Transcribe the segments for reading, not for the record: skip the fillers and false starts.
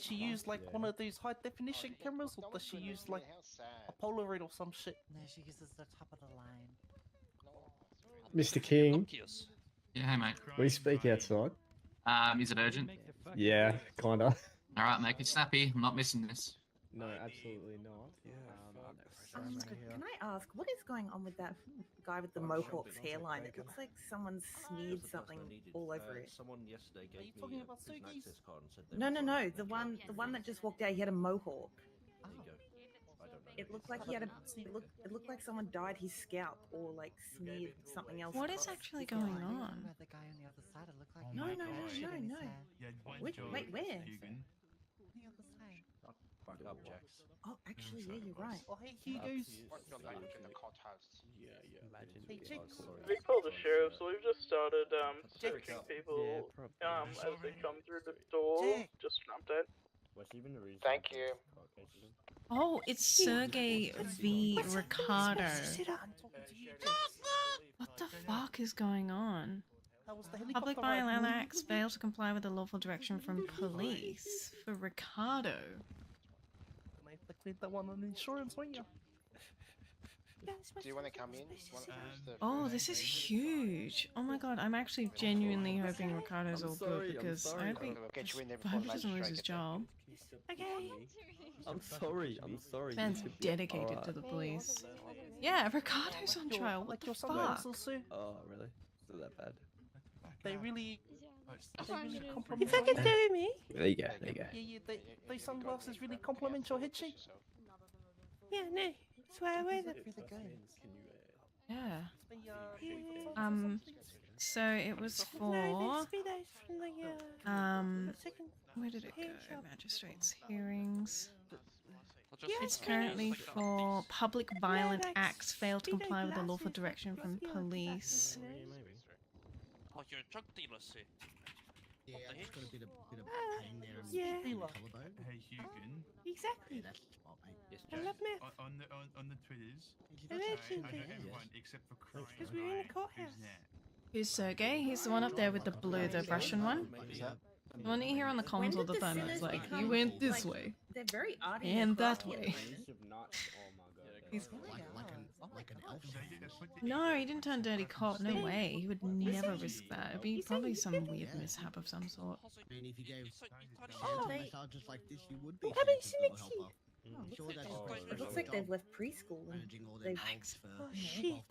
Does she use like one of those high definition cameras, or does she use like a Polaroid or some shit? No, she uses the top of the line. Mr. King, Yeah, hey mate. we speak outside. Is it urgent? Yeah, kinda. All right, make it snappy. I'm not missing this. No, absolutely not. Can I ask, what is going on with that guy with the mohawk's hairline? It looks like someone smeared something all over it. Are you talking about Sugi's? No, the one that just walked out. He had a mohawk. It looked like he had a. It looked like someone dyed his scalp or like smeared something else. What is actually going on? The guy on the other side, it looked like No. Wait, where? On the other side. Oh, actually, yeah, you're right. Oh, hey, Hugo's. Hey, chicks. We called the sheriff, so we've just started searching people as they come through the door. Just an update. Thank you. Oh, it's Sergey v. Ricardo. What the fuck is going on? Public Bioanax failed to comply with the lawful direction from police for Ricardo. They cleared that one on insurance, won't you? Do you want to come in? Oh, this is huge. Oh my god, I'm actually genuinely hoping Ricardo's all good because I hope he doesn't lose his job. Okay. I'm sorry. Man's dedicated to the police. Yeah, Ricardo's on trial. What the fuck? Oh, really? Is it that bad? They really compliment. If I could do me. There you go. Yeah, those sunglasses really compliment your head shape. Yeah, no. That's why I wear them. Yeah. So it was for where did it go? Magistrates hearings. It's currently for public violent acts failed to comply with the lawful direction from police. Oh, you're a drug dealer, see? Yeah, I've just got a bit of pain there on yeah. the collarbone. Hey, Hugan. Exactly. Yeah, that's the spot, mate. Yes, I love meth. On the Twitters, I mentioned I know it. everyone except for crying. Because we're in the courthouse. Who's Sergey? He's the one up there with the blue, the Russian one. The one that you hear on the comms all the time. It's like, you went this way. They're very arty And that way. He's like an elf. No, he didn't turn dirty cop. No way. He would never risk that. It'd be probably some weird mishap of some sort. I mean, if you gave massages like this, you would be. How many Snuts? It looks like they've left preschool. And they've... shit.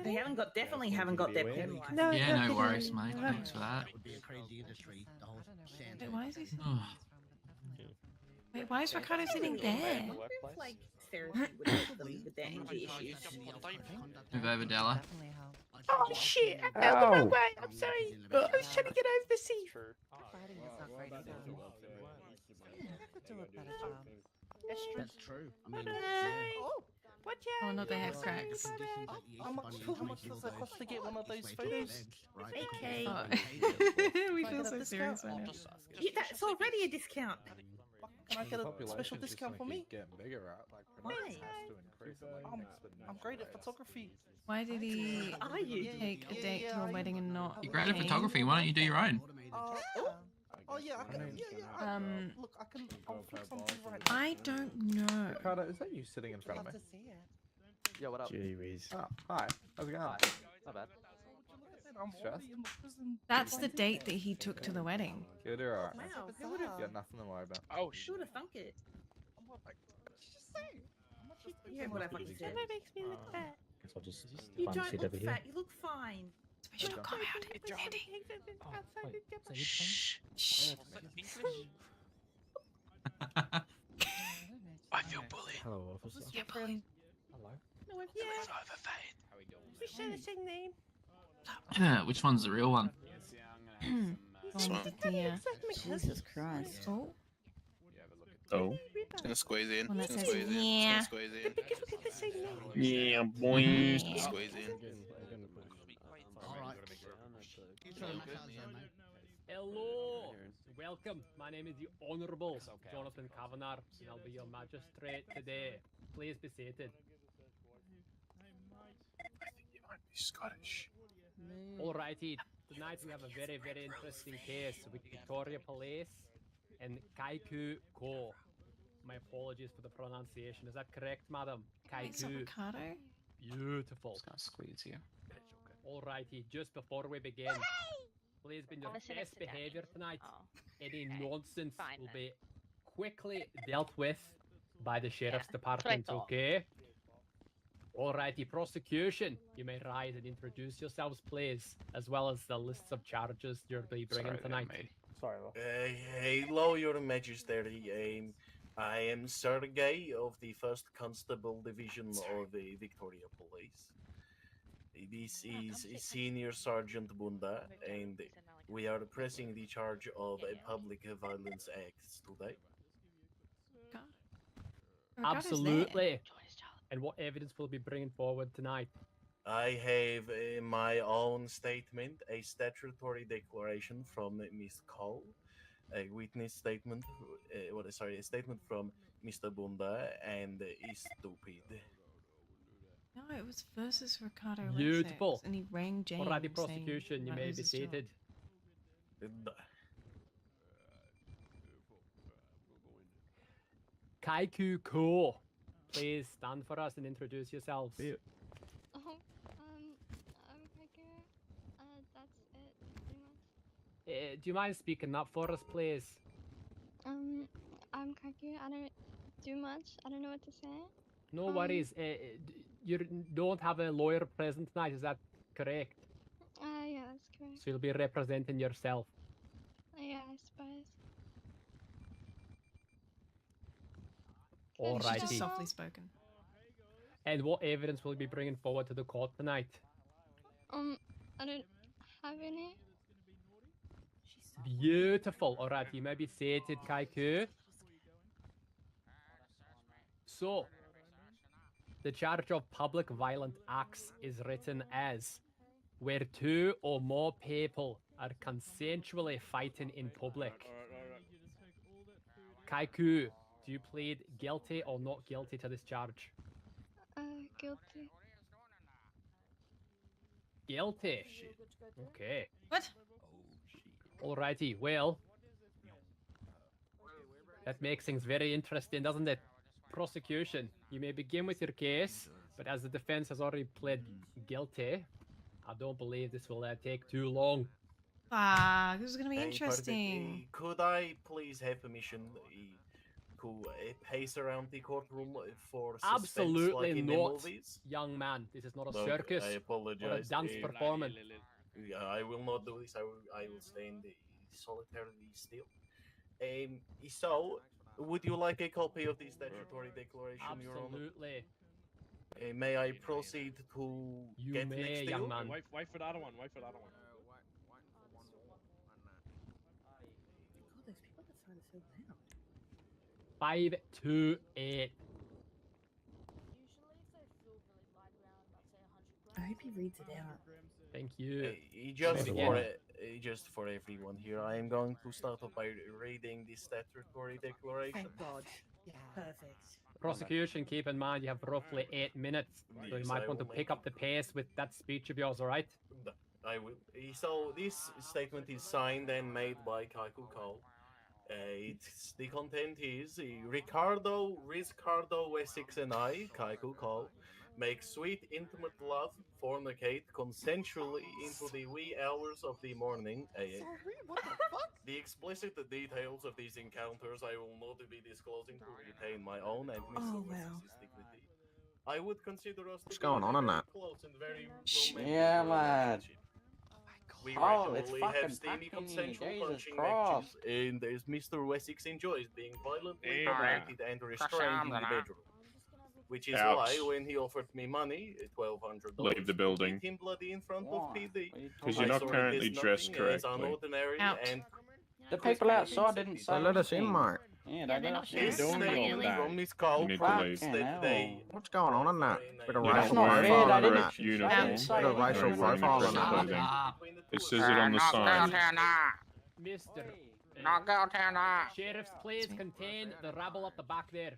They definitely haven't got their pen. No, yeah, no worries, mate. Thanks for that. Wait, why is he? Wait, why is Ricardo sitting there? Like therapy would help them with their anger issues. Move over, Della. Oh shit! I fell the wrong way. I'm sorry. I was trying to get over the sea. Fighting is not great either. Do a better job. That's true. I mean, Oh, watch out! Oh no, they have cracks. How much does it cost to get one of those photos? Okay. Oh. We feel so serious right now. Yeah, that's already a discount. Can I get a special discount for me? Why? I'm great at photography. Why did he take a date to a wedding and not? You're great at pay? photography. Why don't you do your own? Oh yeah, I can. Yeah. Look, I can. I'll fix something right now. I don't know. Ricardo, is that you sitting in front of me? To see it. Yeah, what up? Gee whiz. Oh, hi. How's it going? Not bad. I'm Stressed? already in the prison. That's the date that he took to the wedding. Good, alright. Wow, who would You have? got nothing to worry about. Oh, Who would have thunk it? Yeah, what I fucking said. That makes me look fat. Guess I'll just You find a don't seat look over here. fat. You look fine. We should not come out. Andy. Shh. Shh. I feel bullied. Hello, officer. Yeah, bully. Hello. No, yeah. We share the same name. Which one's the real one? This one. Jesus Christ. Oh. Oh. It's gonna squeeze in. One that It's says, gonna squeeze in. yeah. It's gonna squeeze in. Because we get the same name. Yeah, boy. It's gonna squeeze in. Alright. Hello! Welcome. My name is the Honourable Jonathan Kavanagh, and I'll be your magistrate today. Please be seated. I think you might be Scottish. Alrighty, tonight we have a very, very interesting case with Victoria Police. and Kaiku Ko. My apologies for the pronunciation. Is that correct, madam? It's avocado. Beautiful. Just gonna squeeze you. Alrighty, just before we begin, please be in your best behavior tonight. Any nonsense will be quickly dealt with by the sheriff's department, okay? Alrighty, prosecution. You may rise and introduce yourselves, please, as well as the lists of charges you'll be bringing tonight. Sorry, hello, Your Majesty. I am Sergey of the 1st Constable Division of the Victoria Police. This is Senior Sergeant Bunda, and we are pressing the charge of a public violence act today. Absolutely. And what evidence will be bringing forward tonight? I have my own statement, a statutory declaration from Miss Cole, a witness statement, a statement from Mr. Bunda, and is stupid. No, it was versus Ricardo. Beautiful. Essex, and he rang James. Alrighty, prosecution, you saying may that was be his job. seated. Kaiku Ko, please stand for us and introduce yourselves. I'm Kaiku. That's it, pretty much. Do you mind speaking up for us, please? I'm Kaiku. I don't do much. I don't know what to say. No worries. You don't have a lawyer present tonight, is that correct? Yeah, that's correct. So you'll be representing yourself. Yeah, I suppose. She's just Alrighty. softly spoken. And what evidence will you be bringing forward to the court tonight? I don't have any. Beautiful. Alright, you may be seated, Kaiku. So, the charge of public violent acts is written as where two or more people are consensually fighting in public. Kaiku, do you plead guilty or not guilty to this charge? Guilty. Guilty. Okay. What? Alrighty, well, that makes things very interesting, doesn't it? Prosecution, you may begin with your case, but as the defense has already pled guilty, I don't believe this will take too long. This is gonna be interesting. Could I please have permission to pace around the courtroom for suspense Absolutely like in not, the movies? young man. This is not a Look, circus I or a apologize. dance performance. Yeah, I will not do this. I will stand solitarily still. So, would you like a copy of the statutory declaration, Your Honor? Absolutely. May I proceed to You get may, next to young you? man. Wait for the other one. Wait for the other one. God, those people outside are so loud. 528. I hope he reads it out. Thank you. Just for everyone here, I am going to start off by reading the statutory declaration. Thank God. Perfect. Prosecution, keep in mind you have roughly 8 minutes, so you Yes, might I want to will pick make up the pace with that speech of yours, alright? I will. So this statement is signed and made by Kaiku Cole. The content is Ricardo, Essex, and I, Kaiku Cole, make sweet, intimate love, fornicate consensually into the wee hours of the morning. Sorry, what the fuck? The explicit details of these encounters I will not be disclosing to retain my own and Mr. Wessex's dignity. I would consider us to What's be going on in very that? close and very Yeah, romantic lad. relationship. We Oh, it's regularly fucking have steamy packing, consensual Jesus punching Christ. matches, and as Mr. Wessex enjoys being violently Hey, dominated and restrained in the bedroom. Which is why, when he offered me money, $1,200, Leave the building. beat him bloody in front of PD. Because you're not currently dressed correctly. Unordinary Out. and The people outside didn't say They let us in, anything. mate. Yeah, they're they not let sure. us This in. Don't statement yell from Miss Cole You need to proves leave. that they... What's going on in that? Bit of That's racial not fair, profile they in didn't- that. Uniform. Bit of racial profile in that building. It says it on the sign. Mr. Not guilty or not. Sheriffs, please contain the rabble at the back there.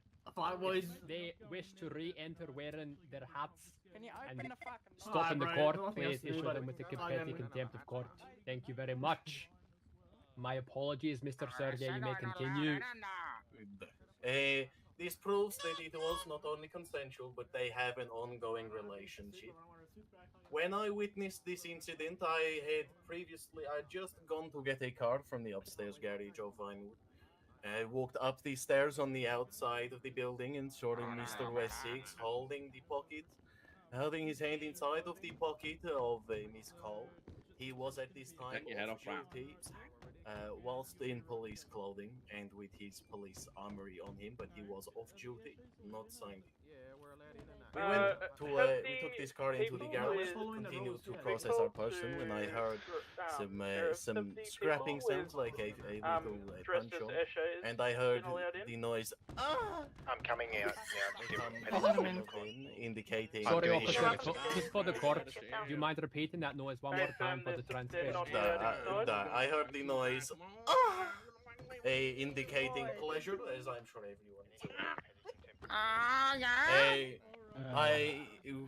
They wish to re-enter wearing their hats. Can you and open the fucking stop in the Alright, court, bro, nothing please else to do, issue buddy. them with the I petty am- contempt of court. Thank you very much. My apologies, Mr. Sergey. You may continue. This proves that it was not only consensual, but they have an ongoing relationship. When I witnessed this incident, I had just gone to get a car from the upstairs garage of Vinewood. I walked up the stairs on the outside of the building and saw Mr. Wessex holding his hand inside of the pocket of Miss Cole. He was at this time off duty, whilst in police clothing and with his police armory on him, but he was off duty, not signed. We took this car into the garage, continued to process our person when I heard some scrapping sounds like a little punch on, and I heard the noise. I'm coming out indicating. Sorry, officer. Just for the court, do you mind repeating that noise one more time for the transcript? I heard the noise. Indicating pleasure, as I'm sure everyone is. I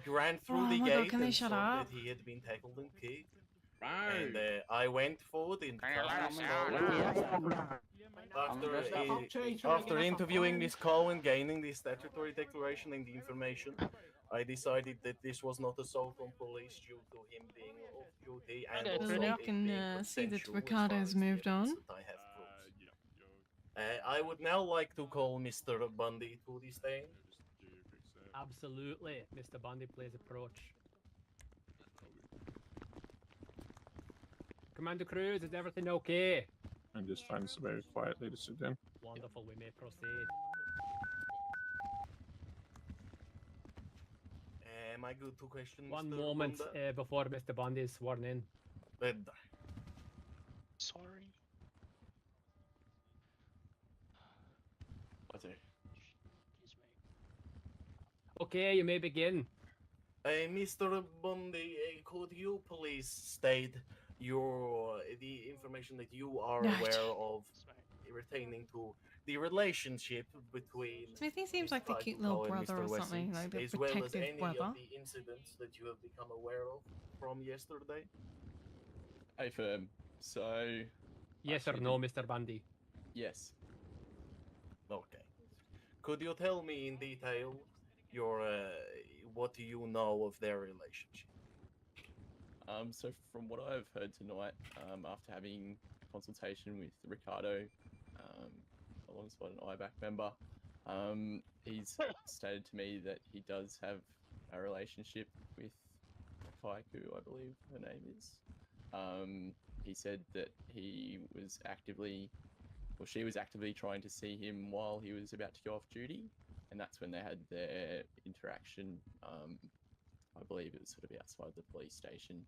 ran through the gate can they and shut saw up? that he had been tackled and kicked. And I went forward in after interviewing Miss Cole and gaining the statutory declaration and the information, I decided that this was not assault on police due to him being off duty and also Well, you it can being see that consensual as far Ricardo's as the moved on. evidence that I have proved. I would now like to call Mr. Bundy to the stand. Absolutely. Mr. Bundy, please approach. Commander Cruz, is everything okay? I'm just trying to very quietly to sit down. Wonderful, we may proceed. Am I good to question One Mr. moment Bundy? before Mr. Bundy is sworn in. Sorry. Okay, you may begin. Mr. Bundy, could you please state the information that you are aware of retaining to the relationship between Smithy seems Miss like the cute little Cole and brother Mr. or something, Wessex, like the as well as protective any brother. of the incidents that you have become aware of from yesterday? I affirm. So. Yes or no, Mr. Bundy? Yes. Okay. Could you tell me in detail what do you know of their relationship? So from what I've heard tonight, after having consultation with Ricardo, alongside an IBAC member, he's stated to me that he does have a relationship with Kaiku, I believe her name is. He said that he was actively, or she was actively trying to see him while he was about to go off duty, and that's when they had their interaction. I believe it was sort of outside the police station.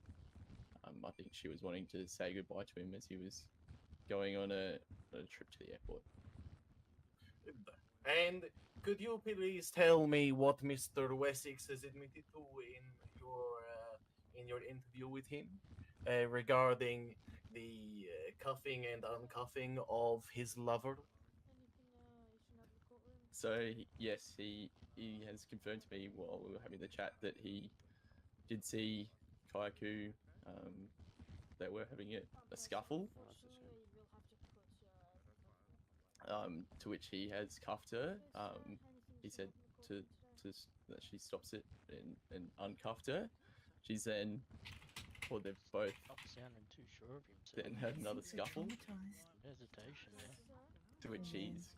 I think she was wanting to say goodbye to him as he was going on a trip to the airport. And could you please tell me what Mr. Wessex has admitted to in your interview with him regarding the cuffing and uncuffing of his lover? So yes, he has confirmed to me while we were having the chat that he did see Kaiku. They were having a scuffle. To which he has cuffed her. He said that she stops it and uncuffed her. She's then, or they've both then had another scuffle. Hesitation, yeah. To which he's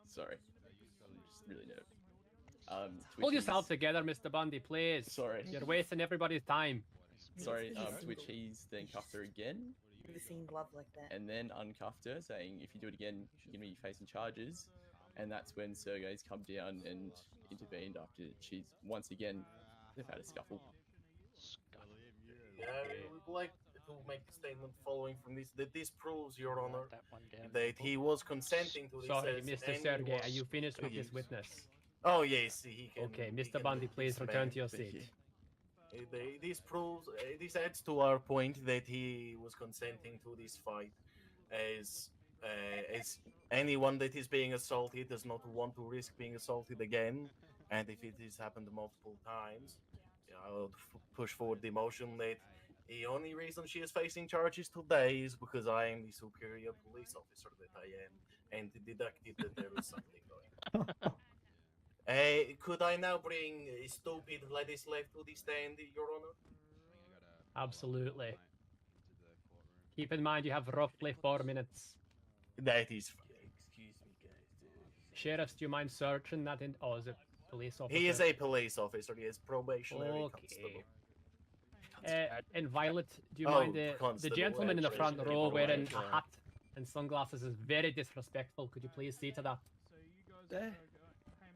sorry, I'm just really nervous. To Hold which yourself he's- together, Mr. Bundy, please. Sorry. You're wasting everybody's time. Sorry, to which he's then cuffed her again. Never seen love like that. And then uncuffed her, saying, if you do it again, you're going to be facing charges. And that's when Sergey's come down and intervened after she's, once again, they've had a scuffle. Yeah, I would like to make a statement following from this, that this proves, Your Honor, that he was consenting to this. Sorry, as Mr. anyone Sergey, are you finished with this could witness? Oh, yes, he can. Okay, he Mr. can Bundy, please disband. return to your Thank seat. This proves, this adds to our point that he was consenting to this fight, as anyone that is being assaulted does not want to risk being assaulted again, and if it has happened multiple times, I would push forward the motion that The only reason she is facing charges today is because I am the superior police officer that I am, and deducted that there is something going on. Could I now bring stupid Ladislav to the stand, Your Honor? Absolutely. Keep in mind you have roughly 4 minutes. That is fine. Excuse me, guys. Sheriffs, do you mind searching that in? Oh, is it police officer? He is a police officer. He is probationary Okay. constable. And Violet, do you Oh, mind the constable, gentleman in the front actually. row wearing Right, a right. hat and sunglasses is very disrespectful. Could you please see to that? Hey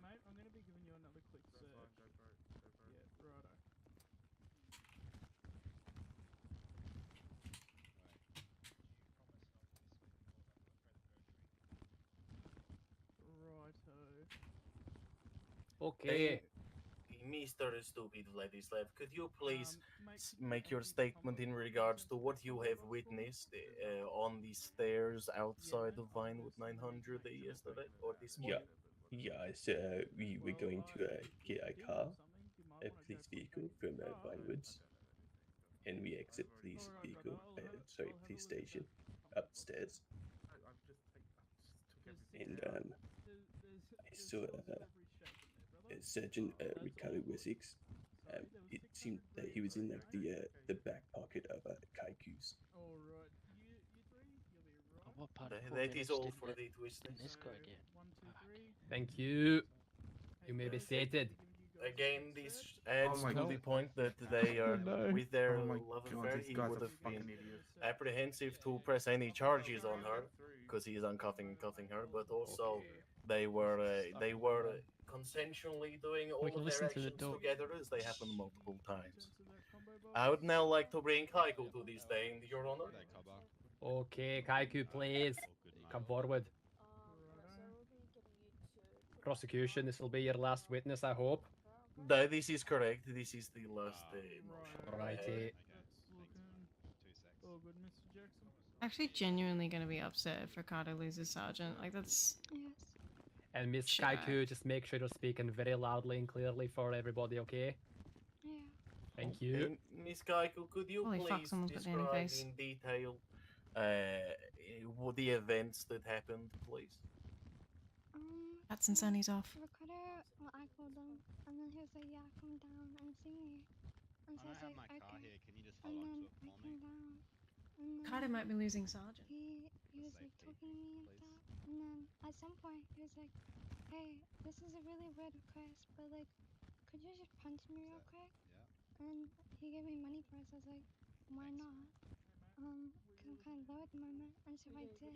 mate, I'm gonna be giving you another quick search. Yeah, righto. Righto. Okay. Mr. Stupid Vladislav, could you please make your statement in regards to what you have witnessed on the stairs outside of Vinewood 900 yesterday or this morning? Yes, we were going to get a car, a police vehicle from Vinewoods, and we exit police vehicle, police station, upstairs. And I saw Sergeant Ricardo Wessex. It seemed that he was in like the back pocket of Kaiku's. Alright, you three, you'll be right. That is all for the twist. Thank you. You may be seated. Again, this adds my to God. the point that they are with their Oh my love God, affair. these He guys would are have fucking been idiots. apprehensive to press any charges on her because he is uncuffing and cuffing her, but also they were consensually doing all We can of their listen to the actions door. together as they happened multiple times. I would now like to bring Kaiko to the stand, Your Honor. Okay, Kaiku, please come forward. Prosecution, this will be your last witness, I hope. This is correct. This is the last motion. Righty. All good, Mr. Jackson. Actually, genuinely going to be upset if Ricardo loses Sergeant. Like, that's. And Miss Shit. Kaiku, just make sure you're speaking very loudly and clearly for everybody, okay? Yeah. Thank you. Miss Kaiko, could you Holy fuck, please someone's got Danny describe face. in detail the events that happened, please? That's and Sunny's off. Ricardo, well, I called him, and then he was like, "Yeah, come down and see me." And so I was like, "Okay." Can you just And then I came down, and Ricardo might be losing Sergeant. he was like talking to me and stuff, and then at some point he was like, "Hey, this is a really weird request, but like, could you just punch me real quick?" And he gave me money for it, so I was like, "Why not?" Cause I'm kind of low at the moment, and so I did.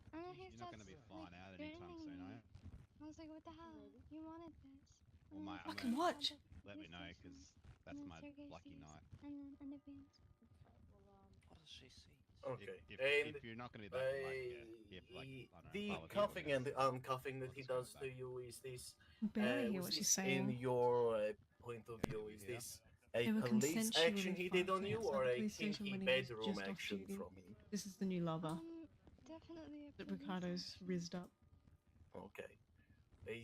And then he You're not starts going to be like flying out threatening anytime soon, me. are you? I was like, "What the hell? You wanted this?" Well, mate, I'm Fucking gonna watch. let me know because that's my lucky night. And then intervened. What does she see? Okay. If you're not going to be that here for like, I don't know, the 5 or 10 cuffing and minutes. the uncuffing that he does to you, is this Barely hear was what she's this saying. in your point of view? Is this a They were police consensually action he did on you, fighting or outside the a police station kinky when he was bedroom just off action duty. from him? This is the new lover Definitely a that police Ricardo's rizzed up. Okay.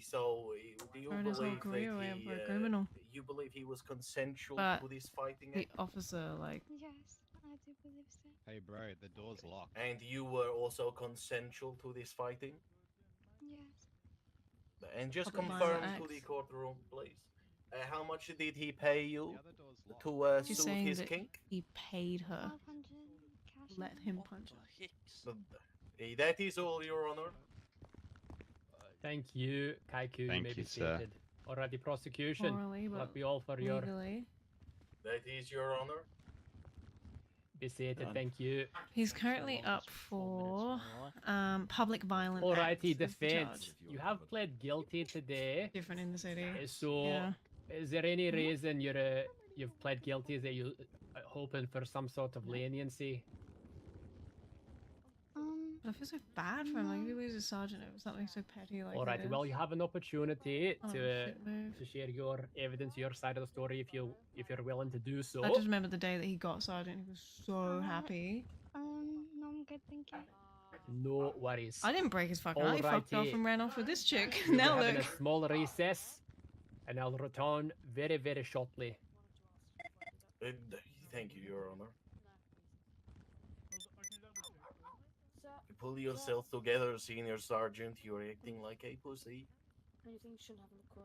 So, do you Throwing his whole believe career that away he, for a criminal. you believe he was consensual But to this fighting the act? officer, like, Yes, I do believe so. Hey, bro, the door's locked. And you were also consensual to this fighting? Yes. And just Public confirm violent to the acts. courtroom, please. How much did he pay you to she's soothe saying his that kink? he paid her. 500 cash. Let him punch her. That is all, Your Honor. Thank you, Kaiku. You Thank may be you, sir. seated. Already prosecution. Morally, but Lucky all for your. legally. That is Your Honor. Be seated. Done. Thank you. He's currently up for public violent Alrighty, acts is the defense. charge. You have pled guilty today. Different in the city. So, Yeah. is there any reason you've pled guilty that you hoping for some sort of leniency? I feel so bad for him. Like, if he loses Sergeant over something so petty like Alrighty, this. well you have an opportunity Oh, to shit move. to share your evidence, your side of the story, if you're willing to do so. I just remember the day that he got Sergeant. He was so happy. No, I'm good, thank you. No worries. I didn't break his fucking eye. He fucked off Alrighty. and ran off with this chick. We'll be Now having look. a small recess, and I'll return very, very shortly. Thank you, Your Honor. pull yourself together, Senior Sergeant. You're acting like a pussy.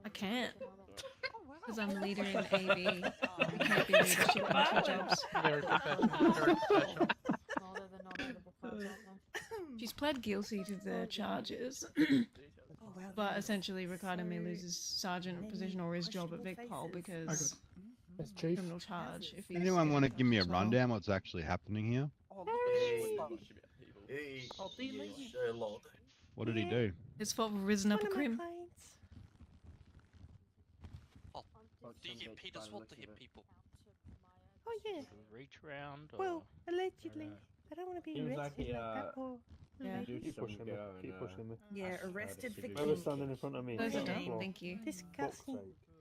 I can't. Because I'm leader in AV. I can't be leadership in two jobs. She's pled guilty to the charges. But essentially, Ricardo may lose his sergeant position or his job at Vicpol because criminal charge. If he's Anyone want to give me a rundown what's actually happening here? Hey, What did he do? His fault for risen up a crim. Do you get paid as well to hit people? Oh yeah. Reach round. Well, allegedly. I don't want to be Seems arrested like he, like that. Or Yeah. Keep pushing me. Keep pushing me. Yeah, arrested for Whoever's kink. standing in front of me. Those are on the done, floor. thank you. Disgusting.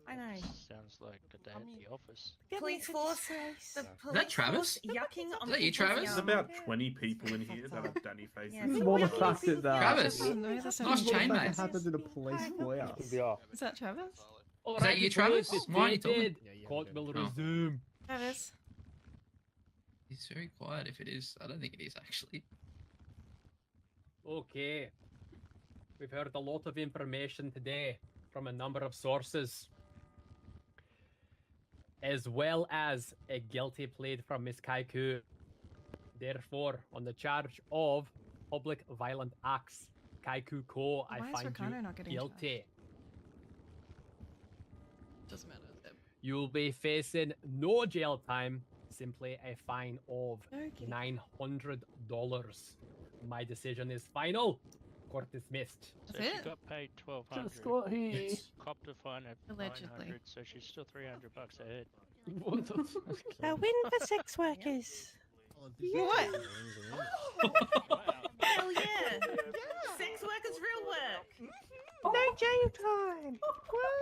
I know. Sounds like a day at the office. Police force. The Is police that Travis? force yucking on Is that you, people's Travis? There's yum. about 20 people in here that have Danny faces. Yeah, More the fact that Travis. No, that's not Nice Travis. chain, mate. happened in a police warehouse. Is that Travis? Is that you, Travis? Why are you talking? Court will Oh. resume. Travis. He's very quiet if it is. I don't think it is, actually. Okay. We've heard a lot of information today from a number of sources, as well as a guilty plea from Miss Kaiku. Therefore, on the charge of public violent acts, Kaiku Ko, I Why is find Ricardo you not getting guilty. Doesn't matter. You'll be facing no jail time, simply a fine of Okay. $900. My decision is final. Court dismissed. So That's she it? got paid 1,200. Just got here. Copped a fine at Allegedly. 900, so she's still $300 ahead. What the fuck? A win for sex workers. What? Hell yeah! Sex work is real work. No jail time.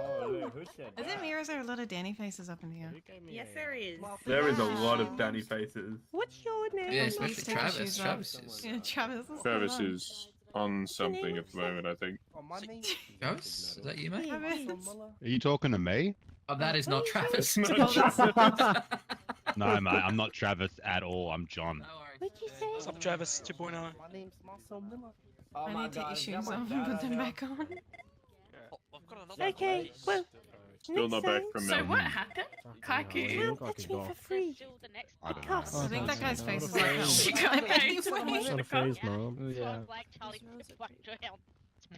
Oh, look, who said Isn't that? Mira there are a lot of Danny faces up in here? Who gave me Yes, a, there is. There is a lot of Danny faces. What's your name? Yeah, Please especially take your Travis. shoes off. Travis is. Yeah, Travis. what's Travis going on? is on something at the moment, I think. Oh, my name Travis? Is that you, mate? Travis. Are you talking to me? Oh, that is not Travis. Not Oh, that's- No, mate, I'm not Travis at all. I'm John. No worries. What'd you say? What's up, Travis 2.0? My name's Marcel Miller. Oh I my need to take your God, shoes is that off my and put dad them out back on. I've got another Okay, well, Still not back from So Melbourne. what happened? Kaiku. can't touch me for free. I don't know. Because I think that guy's Oh, face is that's like fine. she got anyway. Not a phase, mom. Yeah.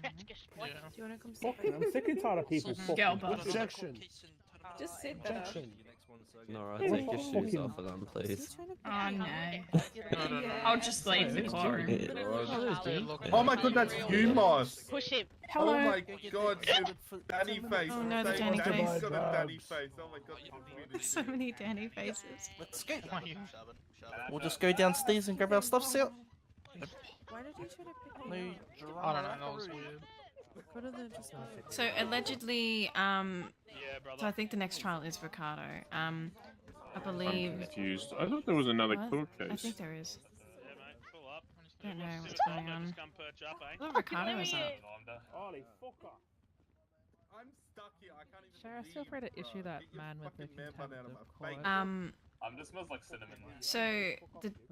Do you want to come Fuck it, I'm sick and tired of people Girl fucking. boss. Objection. Just sit there. Objection. Nora, Who take your the shoes fucking- off of them, please. Oh no. I'll just leave the courtroom. Oh my god, that's you, Moss! Push him. Hello. Oh my god, Danny face. Oh no, the Say Danny Danny's face. got a Danny face. Oh my god. There's so many Danny faces. Let's go. We'll just go downstairs and grab our stuff out. Why did you try to pick No me drama. I don't know, that was weird. What are the just So allegedly, so I think the next trial is Ricardo. I believe. I'm confused. I thought there was another What? court I case. think there is. I don't know what's going on. Just come perch up, eh? I thought Ricardo was up. Holy fucker. I'm stuck here. I can't even Sheriff, feel free to issue that man with the contempt of court. This smells like cinnamon. So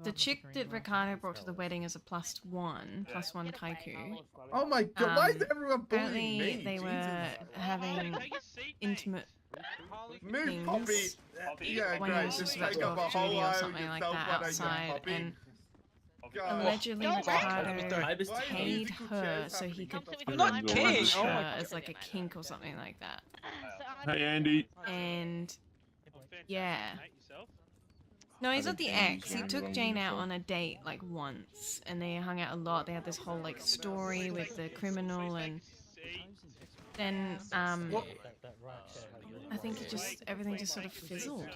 the chick that Ricardo brought to the wedding as a +1 Kaiku. Oh my god, why is Um, everyone bullying Apparently me? they were having intimate Move, things Poppy! Yeah, when he great. was Just just take about up to a go off duty whole or eye something with like yourself that when I outside, Poppy. and God. allegedly Why Ricardo is paid musical her chairs so he could happening? I'm not punch king. her as like a kink or something like that. Hey, Andy. And yeah. No, he's not the ex. He took Jane out on a date like once, and they hung out a lot. They had this whole like story with the criminal, and then I think it just everything just sort of fizzled.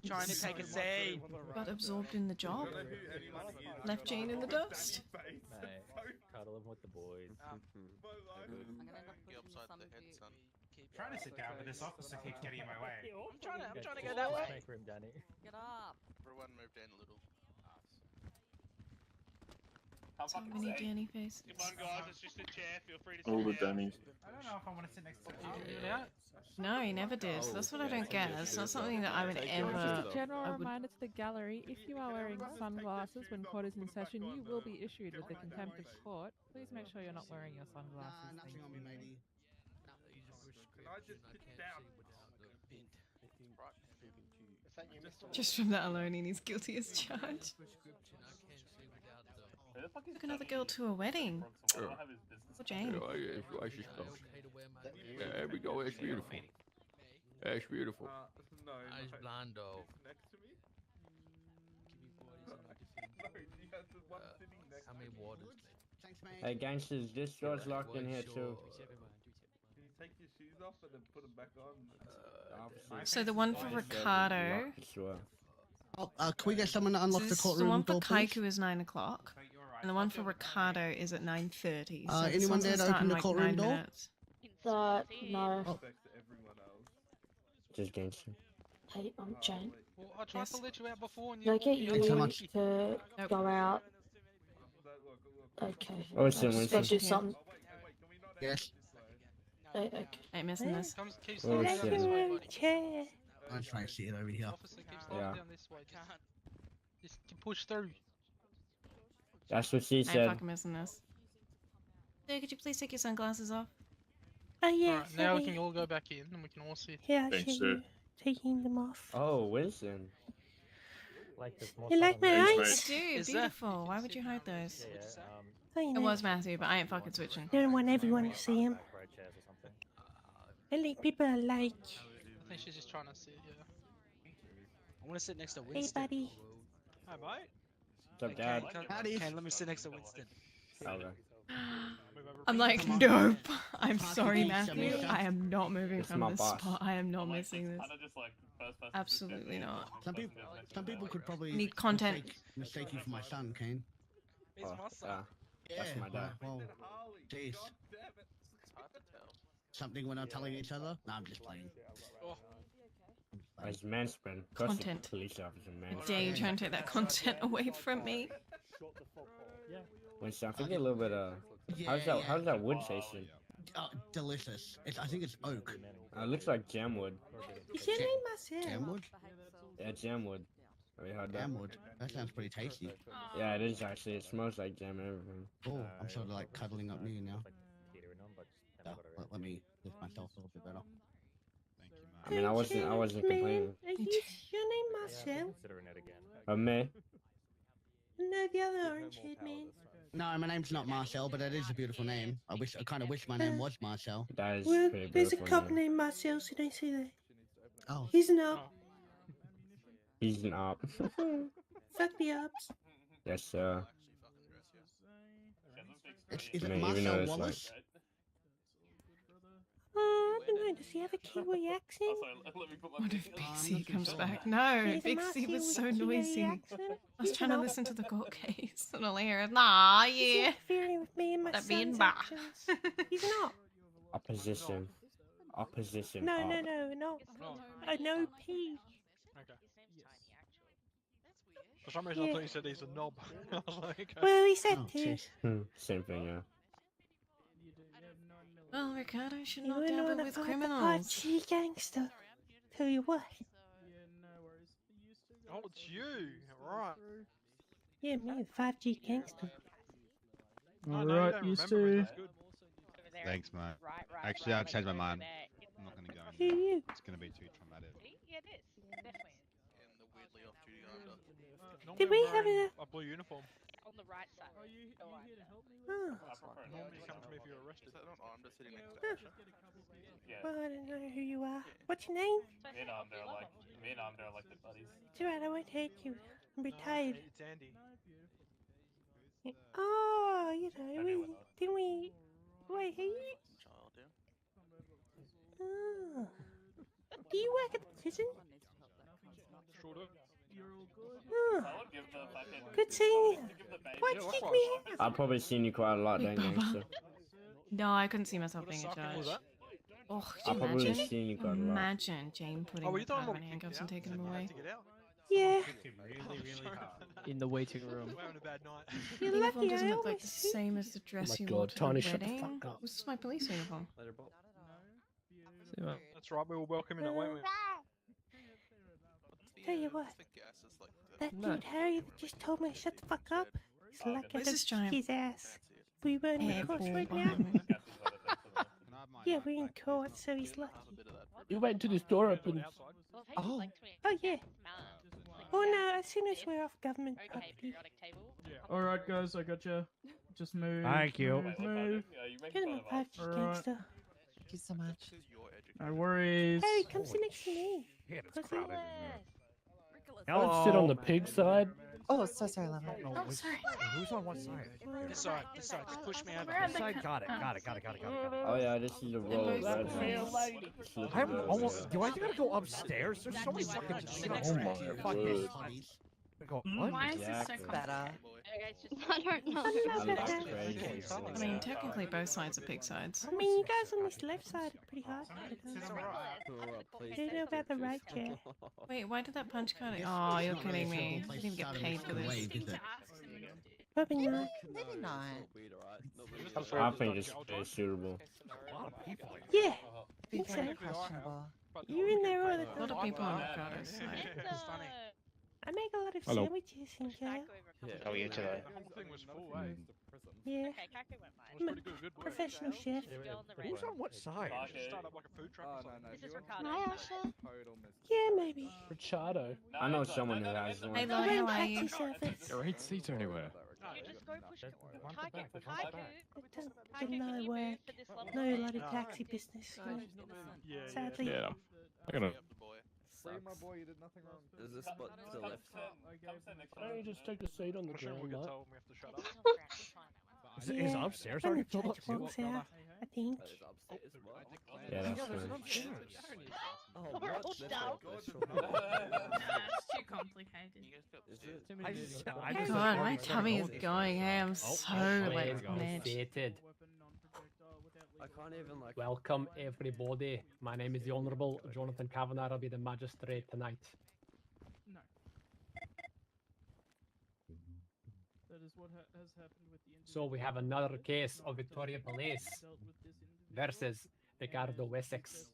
Trying to take a save. Got absorbed in the job. Left Jane in the dust. Cuddle him with the boys. Trying to sit down, but this officer keeps getting in my way. I'm trying to go that way. Make room, Danny. Get up. Everyone move down a little. So many Danny faces. All the Dannies. I don't know if I want to sit next to you out. No, he never did. That's what I don't get. It's not something that I would ever. Just a general I would. reminder to the gallery, if you are wearing sunglasses when court is in session, you will be issued with a contempt of court. Please make sure you're not wearing your sunglasses. Nothing on me, matey. Can I just sit down? Just from that alone, he's guilty as charged. Took another girl to a wedding. Poor Jane. Yeah, there we go. It's beautiful. That's beautiful. No. Nice blando. Next to me? How many waters? Hey, gangsters, this door's locked in here too. Can you take your shoes off and then put them back on? So the one for Ricardo. Oh, can we get someone to unlock the The courtroom one for door, please? Kaiku is 9 o'clock, and the one for Ricardo is at 9:30. So this anyone one's there gonna to start open in the like courtroom 9 door? minutes. No. Oh. Just gangster. Hey, I'm Jane. Well, I tried to let you out before and Can I get you you so much. to go out? Okay. Oh, it's I just gotta do Yeah. something. Yes. Okay. Ain't missing this. Keep Oh, slowing down shit. this way, buddy. Chair. I'm trying to see it over here. Officer, keep slowing Yeah. down this way. Just push through. That's what she I ain't said. fucking missing this. Sir, could you please take your sunglasses off? Oh yeah. Alright, now we sorry. can all go back in and we can all sit. Yeah, I Thanks, see sir. you taking them off. Oh, Winston. You like my Thanks, eyes? mate. Dude, Is that- beautiful. Why would you hide those? Oh, you It know, was Matthew, but I ain't fucking switching. I don't want everyone to see him. I like people I like. I think she's just trying to sit, yeah. I want to sit next to Hey, Winston. buddy. Hi, mate. What's up, Dad? Howdy. Let me sit next to Winston. Okay. I'm like, Come on. nope. I'm Party sorry, beach, Matthew. Jamaica. I am not moving It's from my this boss. spot. I am not missing this. Absolutely not. Some people could probably Need content. mistake you for my son, Kane. He's my son. That's my dad. Well, jeez. Something we're not telling each other? No, I'm just playing. Oh, As manspread. Cause Content. the police officer How dare you manspread. try and take that content away from me? Winston, I think a little bit Yeah, how's that wood tasting? Delicious. I think it's oak. It looks like jamwood. Is your name Marcel? Jamwood? Yeah, jamwood. Have you heard that? Jamwood. That sounds pretty tasty. Yeah, it is actually. It smells like jam and everything. Oh, I'm sort of like cuddling up near you now. Let me lift myself a little bit better. I mean, I wasn't complaining. Are you, your name Marcel? Me? No, the other orange-haired man. No, my name's not Marcel, but it is a beautiful name. I kind of wish my name was Marcel. That is Well, pretty there's a beautiful. cop named Marcel, so don't say that. Oh. He's an op. He's an op. Fuck the ops. Yes, sir. Is I it mean, even though Marcel it's Wallace? I don't know. Does he have a Kiwi accent? What if Big C comes back? No, He's a Big C Marcel was with so a Kiwi noisy. accent. I was He's trying an to op. listen to the court case and all I hear is, nah, He's yeah. interfering with me and my That being son's bah. actions. He's an op. Opposition. Opposition. No, op. no. An OP. For some reason, I Yeah. thought you said he's a knob. I was like, okay. Well, he said Oh, to. Same thing, yeah. Well, Ricardo should You not wouldn't dabble wanna with fight the criminals. Archie gangster. Tell you what. Oh, it's you. Right. Yeah, me, the 5G gangster. Alright, you two. Thanks, mate. Actually, I've changed my mind. I'm not going to go Who in are there. you? It's going to be too traumatic. Yeah, it is. Definitely. Did we have a blue uniform? On the right side. Oh. Normally you come to me if you're arrested. I'm just sitting next Huh. Well, I don't know who you are. What's your name? Me and Amber are like the buddies. It's alright, I won't hurt you. I'm retired. It's Andy. Oh, you know, didn't we... Wait, are you... Oh. Do you work at the prison? Sort of. Oh. Good seeing you. Why'd you kick me out? I've probably seen you quite a lot then, gangster. No, I couldn't see myself being a judge. Oh, could I've you probably imagine? seen you quite a lot. Imagine Jane putting Oh, were you the throwing power in a kick handcuffs and out? taking him You had away. to get out. Yeah. In the waiting room. Wearing a bad night. You're The uniform lucky, doesn't I look like always the see. same as the dress you wore to the wedding. This is my police uniform. That's right, we will welcome in that, won't we? Tell you what, that dude Harry that just told me to shut the fuck up. He's lucky I Where's don't this kick giant his ass. We weren't in court airball right now. behind me? Yeah, we're in court, so he's lucky. You wait until this door opens. Oh. Oh yeah. Oh no, as soon as we're off government property. Alright, guys, I got you. Just move. Thank you. Move. Get him a 5G Alright. gangster. Thank you so much. No worries. Harry, come sit next to me. Pussy. I'll sit on the pig side. Oh, so sorry, Lava. Oh, sorry. Who's on what side? This side, just push me over. This side, got it. Oh yeah, this is a roll. I'm almost. Do I think I gotta go upstairs? There's so many fucking. Oh my Fuck word. this. Go, what? Why is this so better? I don't know. I mean, technically both sides are pig sides. I mean, you guys on this left side are pretty hard. I don't know about the right chair. Wait, why did that punch card? Oh, you're kidding me. I didn't even get paid for this. Probably not. Maybe not. I think it's suitable. Yeah, I think so. Questionable. You're in there all the A lot of time. people on Ricardo's side. I make a lot of Hello. sandwiches in jail. How are you today? Yeah. I'm a professional chef. Who's on what side? Hi, Asha. Yeah, maybe. Richardo. I know someone who has one. Hey, I Lloyd, run how are you? taxi service. There ain't seats anywhere. I don't do no work. No a lot of taxi business. You know. Sadly. Yeah, I'm gonna. Free my boy, you did nothing wrong. There's a spot to the left. Why don't you just take a seat on the ground, mate? Is it Yeah, upstairs? when Already the filled up judge too? walks out, I think. Yeah, that's true. Oh, what? That's It's too complicated. God, my tummy is going. Hey, I'm so like mad. Dated. I can't even like. Welcome everybody. My name is the Honourable Jonathan Kavanagh. I'll be the magistrate tonight. No. That is what has happened with the So we have another case of Victoria Police versus Ricardo Wessex.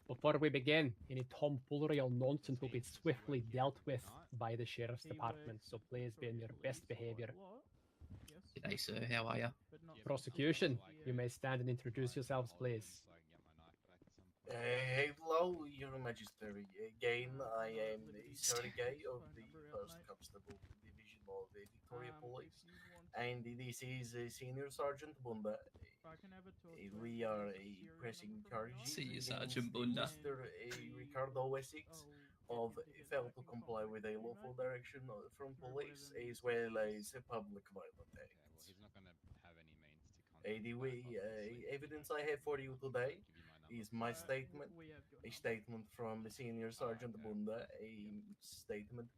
Before we begin, any tomfoolery or nonsense will be swiftly dealt with by the Sheriff's Department, so please be on your best behaviour. G'day, sir. How are you? Prosecution, you may stand and introduce yourselves, please. Hello, Your Majesty. Again, I am Sergei of the First Constable Division of the Victoria Police, and this is Senior Sergeant Bunda. We are pressing charges See you, against Sergeant Bunda. Mr. Ricardo Wessex of failed to comply with a lawful direction from police, as well as public violent acts. The evidence I have for you today is my statement, a statement from Senior Sergeant Bunda, a statement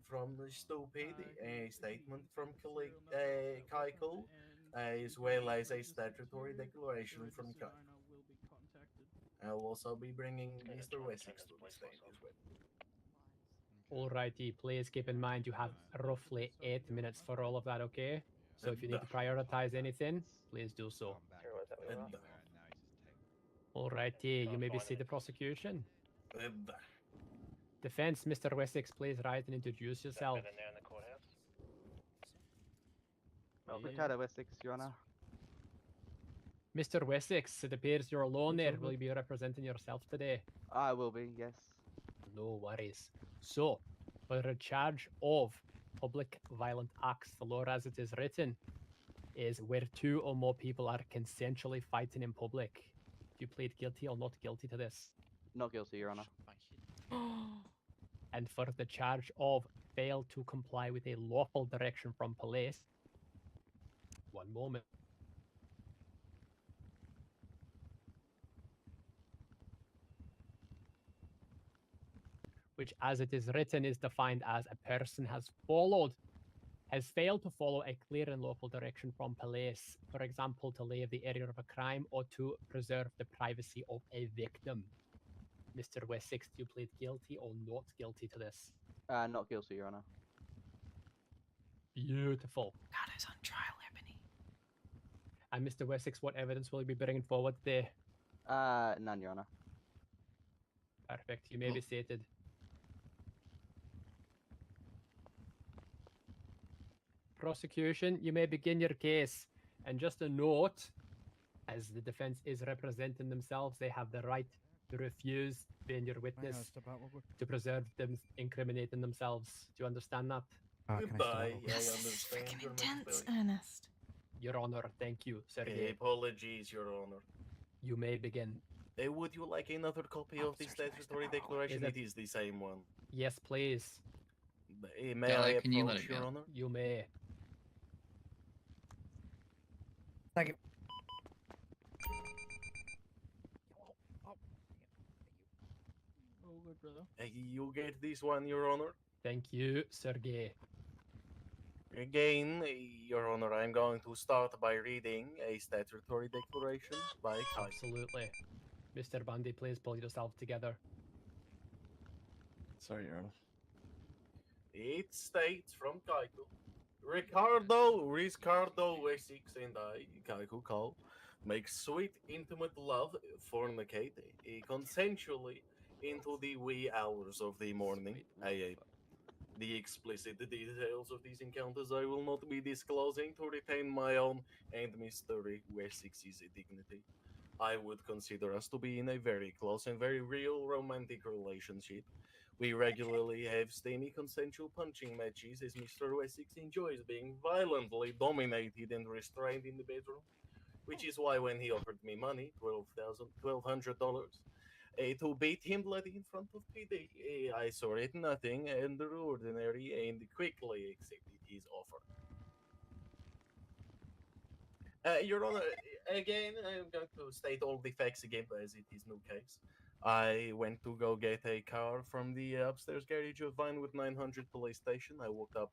from Stupid, a statement from Keiko, as well as a statutory declaration from Kai. I'll also be bringing Mr. Wessex to the stand as well. Alrighty, please keep in mind you have roughly 8 minutes for all of that, okay? So if you need to prioritize anything, please do so. Alrighty, you may be seated, prosecution. Defense, Mr. Wessex, please rise and introduce yourself. Ricardo Wessex, Your Honor. Mr. Wessex, it appears you're alone there. Will you be representing yourself today? I will be, yes. No worries. So, for a charge of public violent acts, the law as it is written is where 2 or more people are consensually fighting in public. Do you plead guilty or not guilty to this? Not guilty, Your Honor. And for the charge of fail to comply with a lawful direction from police. One moment. Which, as it is written, is defined as a person has failed to follow a clear and lawful direction from police, for example, to leave the area of a crime or to preserve the privacy of a victim. Mr. Wessex, do you plead guilty or not guilty to this? Not guilty, Your Honor. Beautiful. God, who's on trial, Ebony? And Mr. Wessex, what evidence will you be bringing forward today? None, Your Honor. Perfect. You may be seated. Prosecution, you may begin your case. And just a note, as the defense is representing themselves, they have the right to refuse being your witness, to preserve them incriminating themselves. Do you understand that? Goodbye. I This is understand freaking your intense, mentality. Ernest. Your Honor, thank you, Sergey. Apologies, Your Honor. You may begin. Would you like another copy of the statutory declaration? It is the same one. Yes, please. May I approach, can you let it Your go? Honor? You may. Thank you. Oh, good, brother. You get this one, Your Honor. Thank you, Sergey. Again, Your Honor, I'm going to start by reading a statutory declaration by Kai. Absolutely. Mr. Bundy, please pull yourself together. Sorry, Your Honor. It states from Kaiko, Ricardo Wessex and I, Kaiko Cole, make sweet, intimate love, fornicate, consensually into the wee hours of the morning. The explicit details of these encounters I will not be disclosing to retain my own and Mr. Wessex's dignity. I would consider us to be in a very close and very real romantic relationship. We regularly have steamy consensual punching matches as Mr. Wessex enjoys being violently dominated and restrained in the bedroom, which is why when he offered me money, $1,200, to beat him bloody in front of PD, I saw it nothing ordinary and quickly accepted his offer. Your Honor, again, I'm going to state all the facts again, as it is no case. I went to go get a car from the upstairs garage of Vinewood 900 police station. I walked up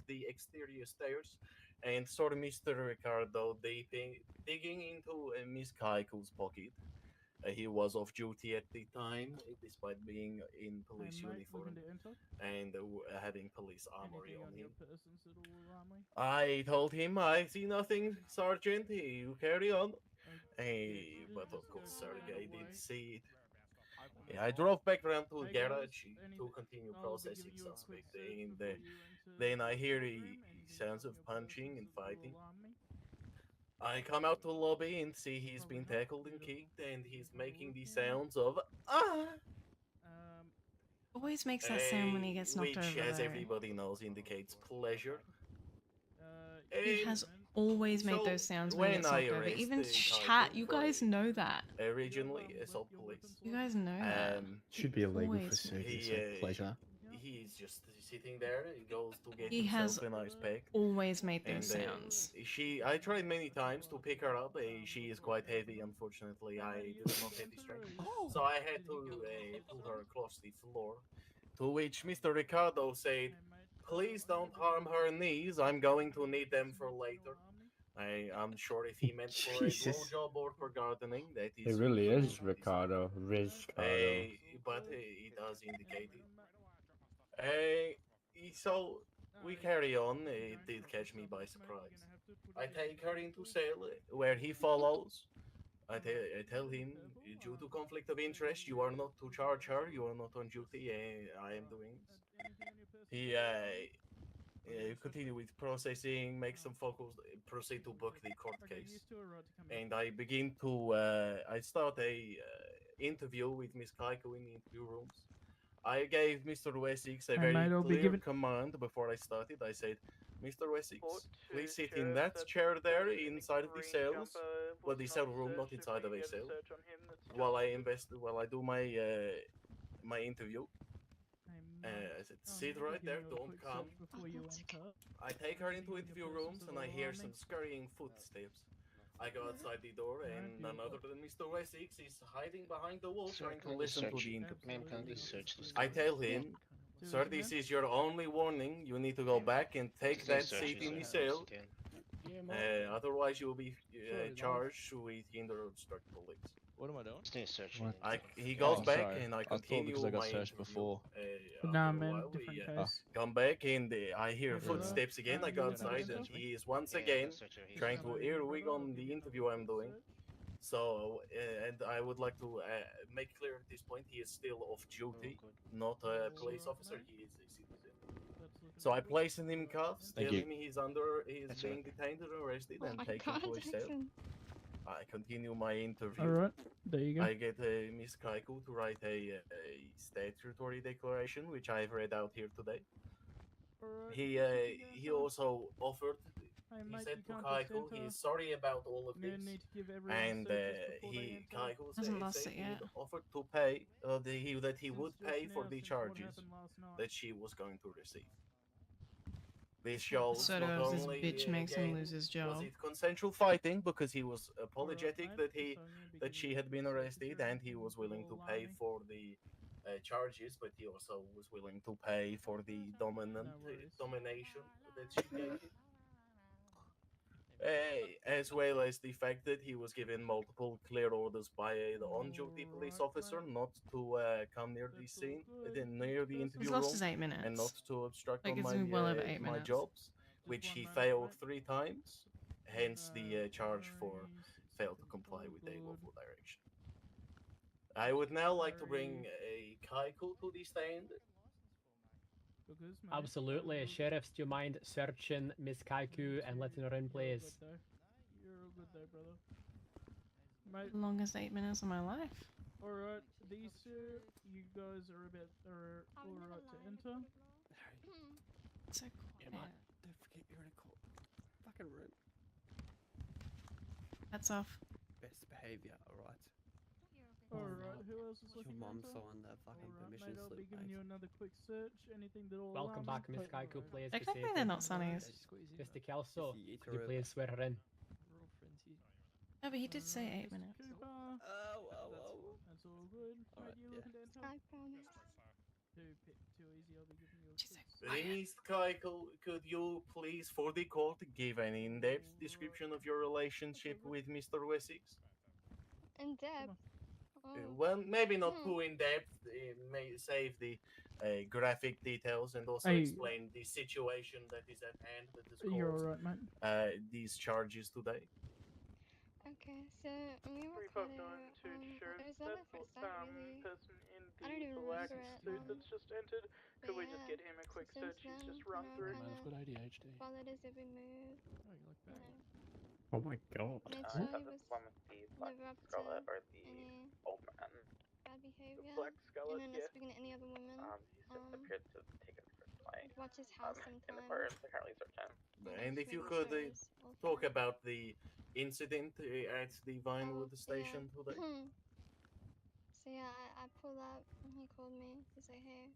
the exterior stairs and saw Mr. Ricardo digging into Miss Kaiko's pocket. He was off duty at the time, despite being in police uniform and having police armory on him. I told him, I see nothing, Sergeant. You carry on. But of course, Sergey did see it. I drove back around to the garage to continue processing suspect, and then I hear sounds of punching and fighting. I come out to the lobby and see he's been tackled and kicked, and he's making the sounds of Always makes that sound when he gets knocked over. which, as though. everybody knows, indicates pleasure. He has always made those sounds when he gets knocked over. Even chat, you guys know that. Originally, assault police. You guys know that. Should be illegal for Always. Sergey, pleasure. He's just sitting there. He goes to get He himself has a nice pack. always made those And, sounds. I tried many times to pick her up. She is quite heavy, unfortunately. I do not have the strength. So I had to pull her across the floor. To which Mr. Ricardo said, "Please don't harm her knees. I'm going to need them for later." I'm sure if he meant for a Jesus. blowjob or for gardening, that is. It really is Ricardo. Ricardo. But he does indicate it. So we carry on. It did catch me by surprise. I take her into cell where he follows. I tell him, due to conflict of interest, you are not to charge her. You are not on duty. I am doing this. He continue with processing, make some focus, proceed to book the court case, and I begin to. I start a interview with Miss Kaiko in the interview rooms. I gave Mr. Wessex a very clear command before I started. I said, "Mr. Wessex, please sit in that chair there inside of the cells, well, the cell room, not inside of a cell, while I do my my interview." I said, "Sit right there, don't come." I take her into interview rooms and I hear some scurrying footsteps. I go outside the door and none other than Mr. Wessex is hiding behind the wall trying to listen to the interview. I tell him, "Sir, this is your only warning. You need to go back and take that seat in the cell. Otherwise, you will be charged with hinder or obstruct police. What am I doing? Just need to search. He goes Oh, back sorry. and I I thought continue because I got my searched interview. before. Nah, After a man, while, different we case. come back and I hear Hey, brother. footsteps again. I go You outside enter? and he is once Yeah, again the searcher, he's trying just to like- earwig on the interview I'm doing. So, and I would like to make clear at this point, he is still off duty, not a police officer. He is a citizen. So I place him in cuffs, Thank tell you. him he's That's being right. detained and arrested, Oh and my take him god, to his cell. Jackson. I continue my interview. Alright, there you go. I get Miss Kaiko to write a statutory declaration, which I've read out here today. He also offered. Hey, He mate, said you to can't Kaiko just enter. he's sorry about all of You this, need to give everyone and searches before they enter. Kaiko Hasn't lost said it he yet. would offer to pay that he Since would just pay now, for the since what charges happened last night. that she was going to receive. This shows Sort not of this only bitch makes him again, lose his was job. it consensual fighting because he was apologetic mate, that so I'm gonna be that giving she you had been searches arrested or and he anything was for willing to pay alarming. for the charges, but he also was willing to pay for the domination that she gave him. As well as the fact that he was given multiple clear orders by the on-duty police officer not to come near the scene, near the interview He's room, lost his 8 and minutes. not to obstruct Like, on it's my been well over 8 my minutes. jobs, which he failed 3 times. Hence the charge for failed to comply with a lawful direction. I would now like to bring a Kaiko to the stand. Because, mate, Absolutely. Sheriffs, do you mind searching Miss Kaiku and letting her in, please? You're all good though, brother. Mate, The longest 8 minutes of my life. alright, these two, you guys are alright to enter. So Yeah, quiet. mate. Don't forget you're in a court. Fucking room. Hats off. Best behaviour, alright? Alright, who else is Your looking mum to enter? signed that fucking Alright, permission mate, I'll be slip, giving mate. you another quick search. Anything that will Welcome alarm back, you, Miss take Kaiku, note. please. I can't believe they're not Sunnies. Mr. Kelso, If you eat could you her please swear her in? No, but he did say 8 minutes. Cooper. That's all good. Alright, Mate, you yeah. looking to enter? I promise. Too easy, I'll be giving you a She's quick like, Miss Kaiko, could you please, for the court, give an in-depth description of your relationship with Mr. Wessex? In depth. Well, maybe not too in-depth. May save the graphic details and also Hey. explain the situation that is at hand that has You're caused alright, mate. these charges today. Okay, so we were 359 kind to of, Sheriff. it was not my That first time really. person in I don't even the black remember it. suit that's just entered. Could we just yeah, get him a quick since search? He's then, just run through. kind I've got ADHD. followed his every move. Oh, you look You back. know, Oh my god. made sure he was live up to any bad behavior. And then not speaking to any other women. Watch his house sometimes. And if you Making could sure he's all talk fine. about the incident at the Vinewood station today. So yeah, I pull up and he called me to say hey,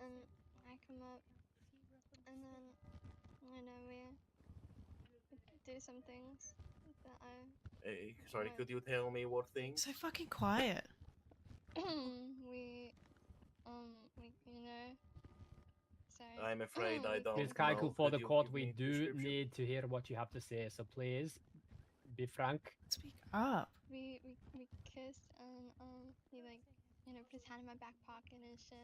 and I come up, and then we do some things that Sorry, could you tell me what things? So fucking quiet. we sorry. I'm afraid I don't Miss Kaiku, know. for Could the you court, give we me a do description? need to hear what you have to say, so please, be frank. Speak up. We kissed, and he put his hand in my back pocket and shit,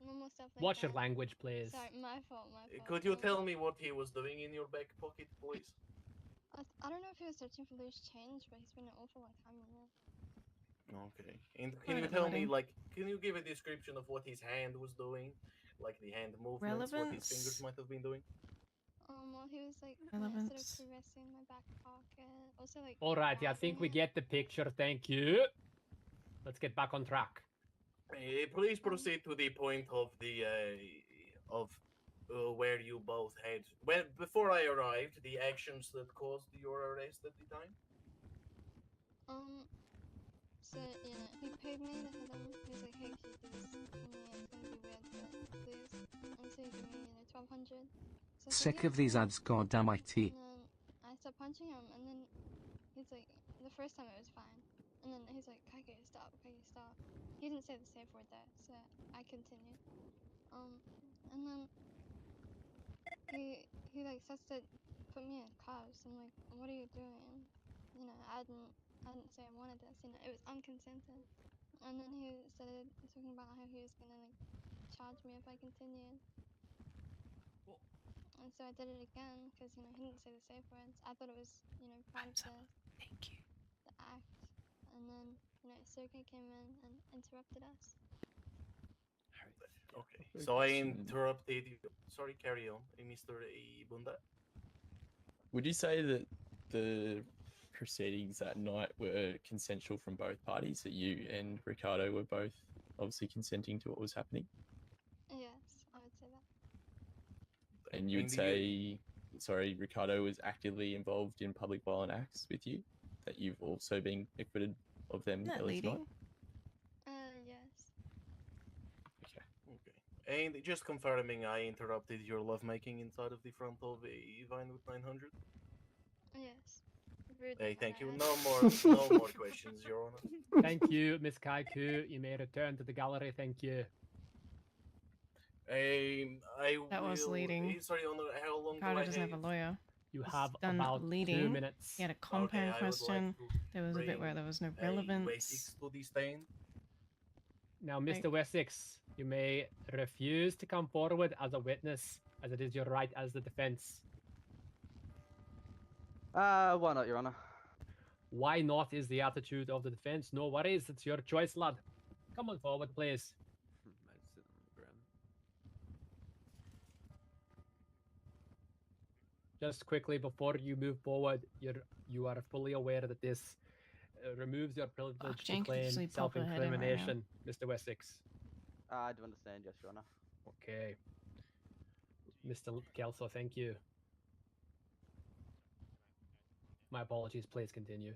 normal stuff like Watch that. your language, please. Sorry, my fault. Could you tell me what he was doing in your back pocket, please? I don't know if he was searching for loose change, but he's been an awful long time in there. Okay. And can you Alright, tell me, wedding. can you give a description of what his hand was doing? Like the hand movements, what his fingers Relevance? might have been doing? Well, he was sort of Relevance. caressing my back pocket. Also, Alrighty, I think we get the picture, thank you. Let's get back on track. Please proceed to the point of the where you both had before I arrived, the actions that caused your arrest at the time. So he paid me to hit him. He was like, "Hey, keep this. It's gonna be weird, but please." And so he gave me 1,200. So I said, Sick "Yeah, of these cool." ads, goddamn IT. And then I stopped punching him, and then he's like, the first time it was fine, and then he's like, "Kaike, stop, Kaike, stop." He didn't say the safe word there, so I continued. And then he starts to put me in cuffs. I'm like, what are you doing? You know, I didn't say I wanted this. You know, it was unconsented. And then he started talking about how he was gonna like charge me if I continued. And so I did it again because you know he didn't say the safe words. I thought it was part of the act. And then Sergey came in and interrupted us. Okay, so I interrupted you. Sorry, carry on, Mr. Bunda. Would you say that the proceedings that night were consensual from both parties? That you and Ricardo were both obviously consenting to what was happening? Yes, I would say that. And you would say, sorry, Ricardo was actively involved in public violent acts with you? That you've also been acquitted of them at least not? Yes. Okay. And just confirming, I interrupted your lovemaking inside of the front of a Vinewood 900? Yes. Rude Hey, as thank hell. you. No more questions, Your Honor. Thank you, Miss Kaiku. You may return to the gallery. Thank you. That was leading. Sorry, Honor, how long Ricardo do I doesn't have a lawyer. You He's have done about leading. 2 minutes. He had a compound I would like question. to There was a bit where there was no bring relevance. Wessex to the stand. Now, Mr. Wessex, you may refuse to come forward as a witness, as it is your right as the defense. Why not, Your Honor? Why not is the attitude of the defense. No worries, it's your choice, lad. Come on forward, please. Just quickly, before you move forward, you are fully aware that this removes your privilege to Jane could claim sleep pop her head in right now. self-incrimination, Mr. Wessex. I do understand, yes, Your Honor. Okay. Mr. Kelso, thank you. My apologies, please continue.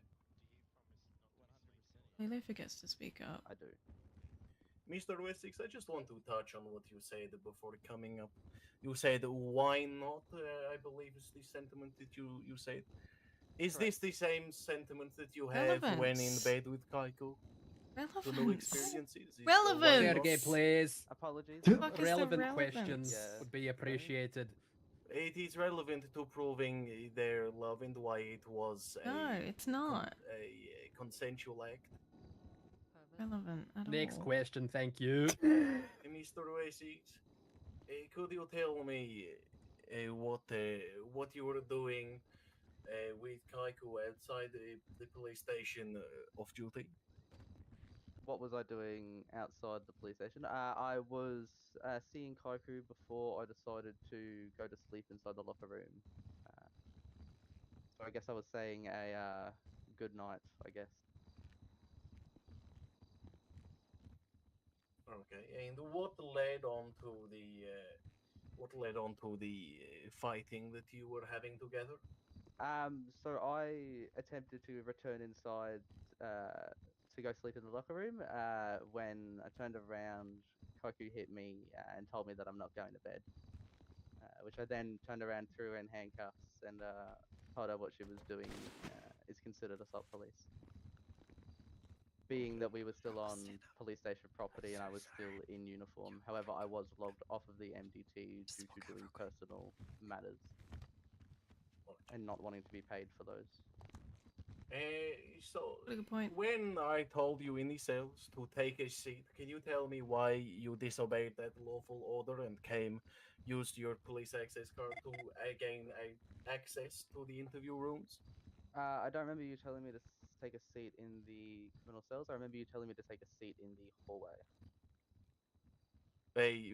Lilo forgets to speak up. I do. Mr. Wessex, I just want to touch on what you said before coming up. You said, why not? I believe is the sentiment that you said. Is this the same sentiment that you have when in bed with Kaiko? The new experiences? Relevance! Sergey, please. Apologies. Relevant questions would be appreciated. It is relevant to proving their love and why it was No, it's not. a consensual act. Relevant at Next all. question, thank you. Mr. Wessex, could you tell me what you were doing with Kaiko outside the police station off duty? What was I doing outside the police station? I was seeing Kaiku before I decided to go to sleep inside the locker room. So I guess I was saying a good night, I guess. Okay, and what led on to the fighting that you were having together? So I attempted to return inside to go sleep in the locker room. When I turned around, Koku hit me and told me that I'm not going to bed. Which I then turned around, threw her in handcuffs, and told her what she was doing is considered assault police. Being that we were still on police station property and I was still in uniform. However, I was logged off of the MDT due to doing personal matters and not wanting to be paid for those. So, Good point. When I told you in the cells to take a seat, can you tell me why you disobeyed that lawful order and used your police access card to gain access to the interview rooms? I don't remember you telling me to take a seat in the criminal cells. I remember you telling me to take a seat in the hallway.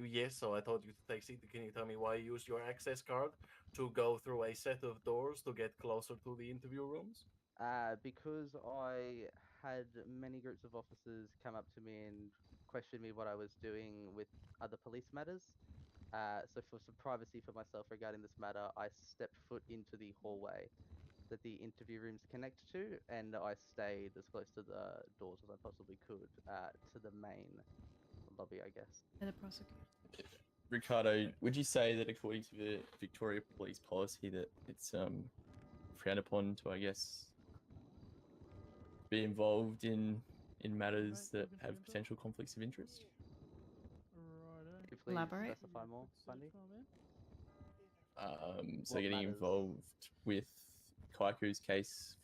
Yes, so I told you to take a seat. Can you tell me why you used your access card to go through a set of doors to get closer to the interview rooms? Because I had many groups of officers come up to me and question me what I was doing with other police matters. So for some privacy for myself regarding this matter, I stepped foot into the hallway that the interview rooms connect to, and I stayed as close to the doors as I possibly could to the main lobby, I guess. The prosecutor. Ricardo, would you say that according to the Victoria Police policy that it's frowned upon to, I guess, be involved in matters that have potential conflicts of interest? Could you please Elaborate. specify more, Bundy? So What getting matters? involved with Kaiku's case,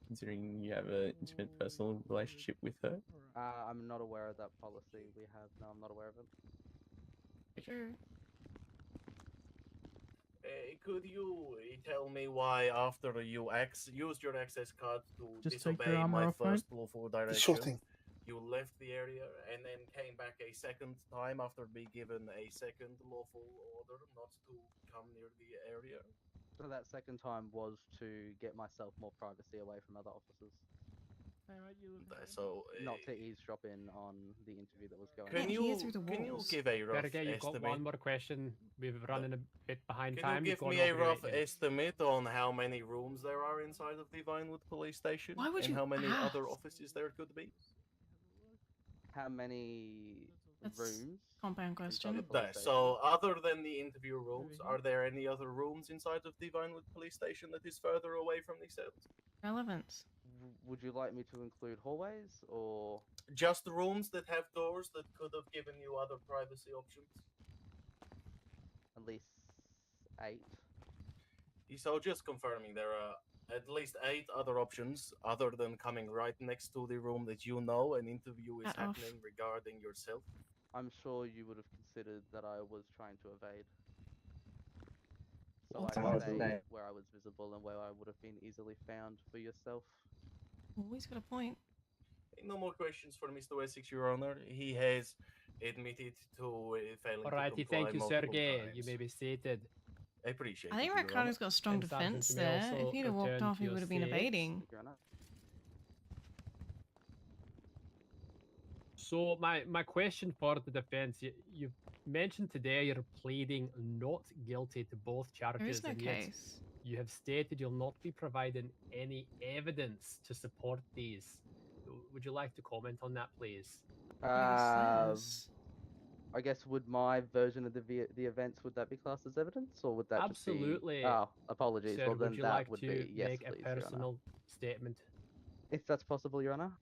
considering you have an intimate personal relationship with her. I'm not aware of that policy we have. No, I'm not aware of it. Sure. Could you tell me why, after you used your access card to Just take your disobey armor my off, mate. first lawful direction, Sure thing. you left the area and then came back a second time after being given a second lawful order not to come near the area? So that second time was to get myself more privacy away from other officers. So, not to eavesdrop in on the interview that was going Can on. you give a rough Sergey, you've got estimate? one more question. We're running a bit behind Can time. you You've give gone me a over your rough 8 minutes. estimate on how many rooms there are inside of the Vinewood police station? Why would and you how many ask? other offices there could be? How many rooms? Compound inside question. the police station? So, other than the interview rooms, are there any other rooms inside of the Vinewood police station that is further away from the cells? Relevance. Would you like me to include hallways or Just rooms that have doors that could have given you other privacy options? at least 8? So, just confirming, there are at least 8 other options other than coming right next to the room that you know an interview is Cut off. happening regarding yourself. I'm sure you would have considered that I was trying to evade. So What's I that? stayed where I was visible and where I would have been easily found for yourself. Always got a point. No more questions for Mr. Wessex, Your Honor. He has admitted to failing to Alrighty, comply thank you, multiple Sergey. times. You may be seated. I appreciate I think it, Your Honor. Ricardo's got a strong And Sergeant, defense you may there. also If he'd have walked return off, to he your would have been seats. evading. So my question for the defense, you mentioned today you're pleading not guilty to both charges, There is no and yet case. you have stated you'll not be providing any evidence to support these. Would you like to comment on that, please? I guess would my version of the events, would that be classed as evidence, or would that Absolutely. just be? Oh, apologies. Sir, well, then would you that like would to be yes, make a please, Your Honor. personal statement? If that's possible, Your Honor.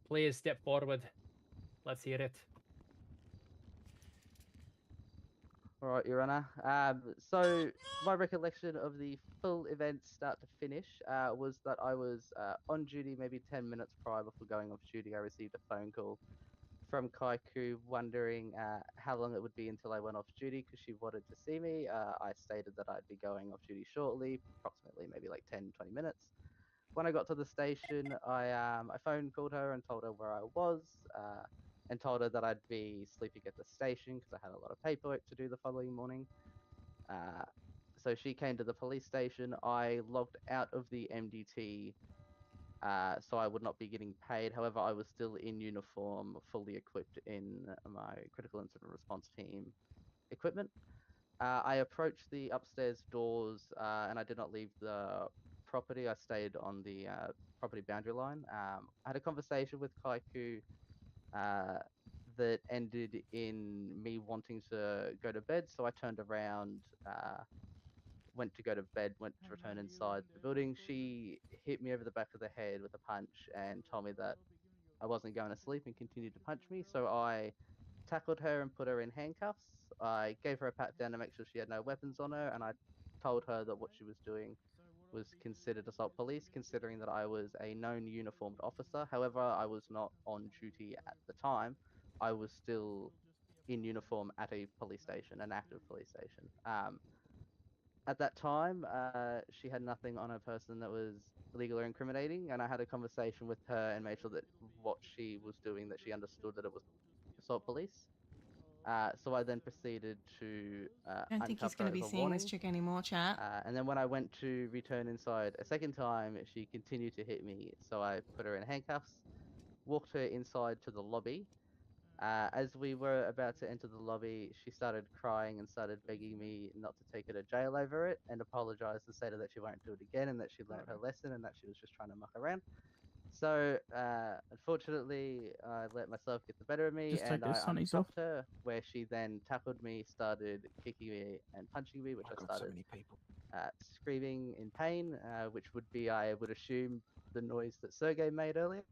Please step forward. Let's hear it. All right, Your Honor. So my recollection of the full event, start to finish, was that I was on duty maybe 10 minutes prior before going off duty. I received a phone call from Kaiku wondering how long it would be until I went off duty because she wanted to see me. I stated that I'd be going off duty shortly, approximately maybe like 10, 20 minutes. When I got to the station, I phone called her and told her where I was, and told her that I'd be sleeping at the station because I had a lot of paperwork to do the following morning. So she came to the police station. I logged out of the MDT, so I would not be getting paid. However, I was still in uniform, fully equipped in my critical incident response team equipment. I approached the upstairs doors, and I did not leave the property. I stayed on the property boundary line. I had a conversation with Kaiku that ended in me wanting to go to bed. So I turned around, went to go to bed, went to return inside the building. She hit me over the back of the head with a punch and told me that I wasn't going to sleep and continued to punch me. So I tackled her and put her in handcuffs. I gave her a pat down to make sure she had no weapons on her, and I told her that what she was doing was considered assault police, considering that I was a known uniformed officer. However, I was not on duty at the time. I was still in uniform at a police station, an active police station. At that time, she had nothing on her person that was illegal or incriminating, and I had a conversation with her and made sure that what she was doing, that she understood that it was assault police. So I then proceeded to I don't think he's uncuff her going to as be a seeing warning. this chick anymore, chat. And then when I went to return inside a second time, she continued to hit me. So I put her in handcuffs, walked her inside to the lobby. As we were about to enter the lobby, she started crying and started begging me not to take her to jail over it, and apologized and stated that she won't do it again and that she learned her lesson and that she was just trying to muck around. So, unfortunately, I let myself get the better of me, Just take and those I sunnies off. uncuffed her, where she then tackled me, started kicking me and punching me, which I started screaming in pain, which would be, I would assume, the noise that Sergey made earlier.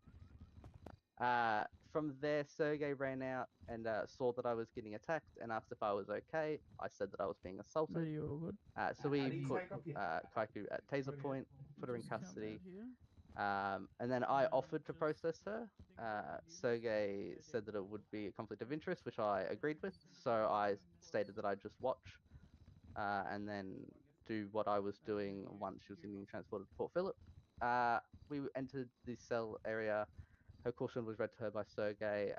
From there, Sergey ran out and saw that I was getting attacked and asked if I was okay. I said that I was being assaulted. Are you all good? So we put Kaiku at taser point, put her in custody, and then I offered to process her. Sergey said that it would be a conflict of interest, which I agreed with. So I stated that I'd just watch and then do what I was doing once she was getting transported to Port Phillip. We entered the cell area. Her caution was read to her by Sergey,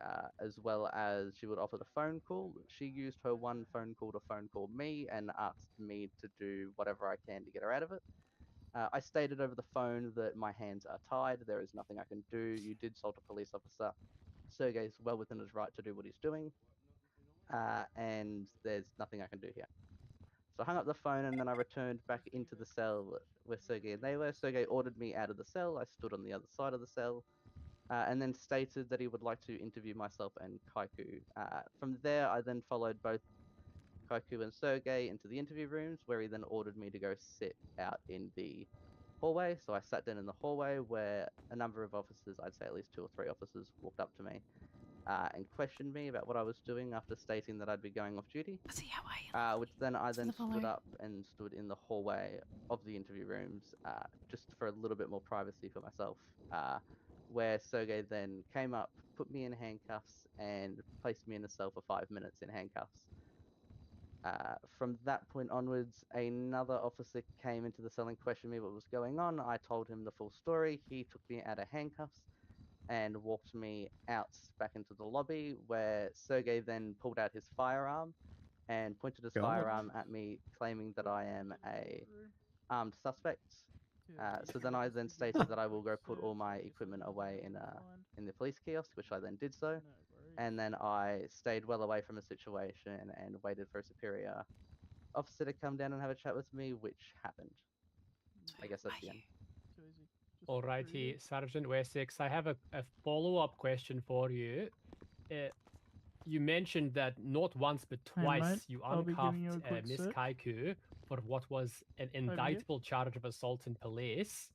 as well as she would offer the phone call. She used her one phone call to phone call me and asked me to do whatever I can to get her out of it. I stated over the phone that my hands are tied. There is nothing I can do. You did assault a police officer. Sergey's well within his right to do what he's doing, and there's nothing I can do here. So I hung up the phone and then I returned back into the cell where Sergey and they were. Sergey ordered me out of the cell. I stood on the other side of the cell. And then stated that he would like to interview myself and Kaiku. From there, I then followed both Kaiku and Sergey into the interview rooms, where he then ordered me to go sit out in the hallway. So I sat down in the hallway where a number of officers, I'd say at least 2 or 3 officers, walked up to me and questioned me about what I was doing after stating that I'd be going off duty. Which then I then stood up and stood in the hallway of the interview rooms just for a little bit more privacy for myself. Where Sergey then came up, put me in handcuffs, and placed me in a cell for 5 minutes in handcuffs. From that point onwards, another officer came into the cell and questioned me what was going on. I told him the full story. He took me out of handcuffs and walked me out back into the lobby, where Sergey then pulled out his firearm and pointed his firearm at me, claiming that I am a armed suspect. So then I then stated that I will go put all my equipment away in the police kiosk, which I then did so. And then I stayed well away from the situation and waited for a superior officer to come down and have a chat with me, which happened. I guess that's the end. Alrighty, Sergeant Wessex, I have a follow-up question for you. You mentioned that not once but twice mate, you I'll be uncuffed giving you a quick Miss search. Kaiku for what was an here. indictable charge of assault in police.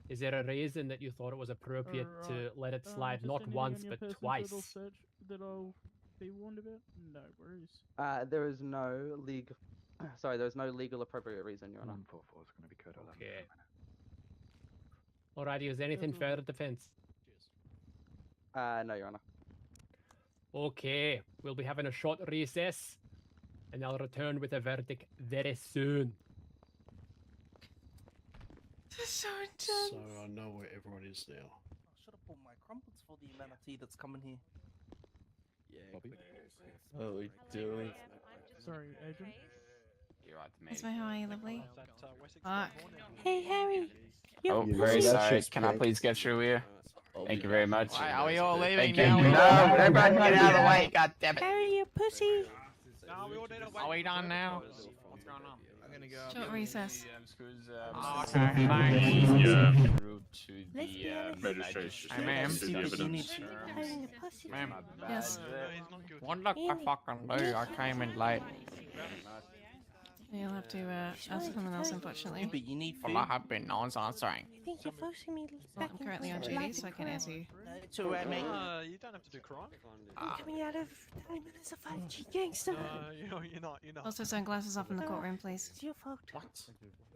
Is there a reason that you thought it was appropriate to let it slide Just not anything once on your but person twice? That I'll search, that I'll be warned about? No worries. There is no legal, sorry, there is no legal appropriate reason, Your Honor. Okay. Alrighty, is there anything further, defense? No, Your Honor. Okay, we'll be having a short recess, and I'll return with a verdict very soon. This is so intense. So I know where everyone is now. I should have bought my crumpets for the amount of tea that's coming here. Bobby? What are we doing? Sorry, Adrian. That's my how are you, lovely? Fuck. Hey, Harry. Oh, very sorry. Can I please get through here? Thank you very much. Why, are we all leaving Thank now? you. We No, all- everybody get out of the way. God damn it. Harry, you pussy. Are we done now? What's going on? I'm gonna go. Short recess. Okay, thanks. Yeah. Route to Let's the be honest. registration. Hey, ma'am. See the evidence. Having a pussy. Ma'am. Yes. What did I fucking do? I came in late. You'll have to ask someone else, unfortunately. But you need Well, I have been. No one's answering. I think you're forcing me Well, back I'm currently on into duty, life so I and can't crime. answer you. It's alright, mate. You don't have to do crime. I'm coming out of time as a 5G gangster. You're not. Also, sunglasses off in the courtroom, please. It's your fault. What?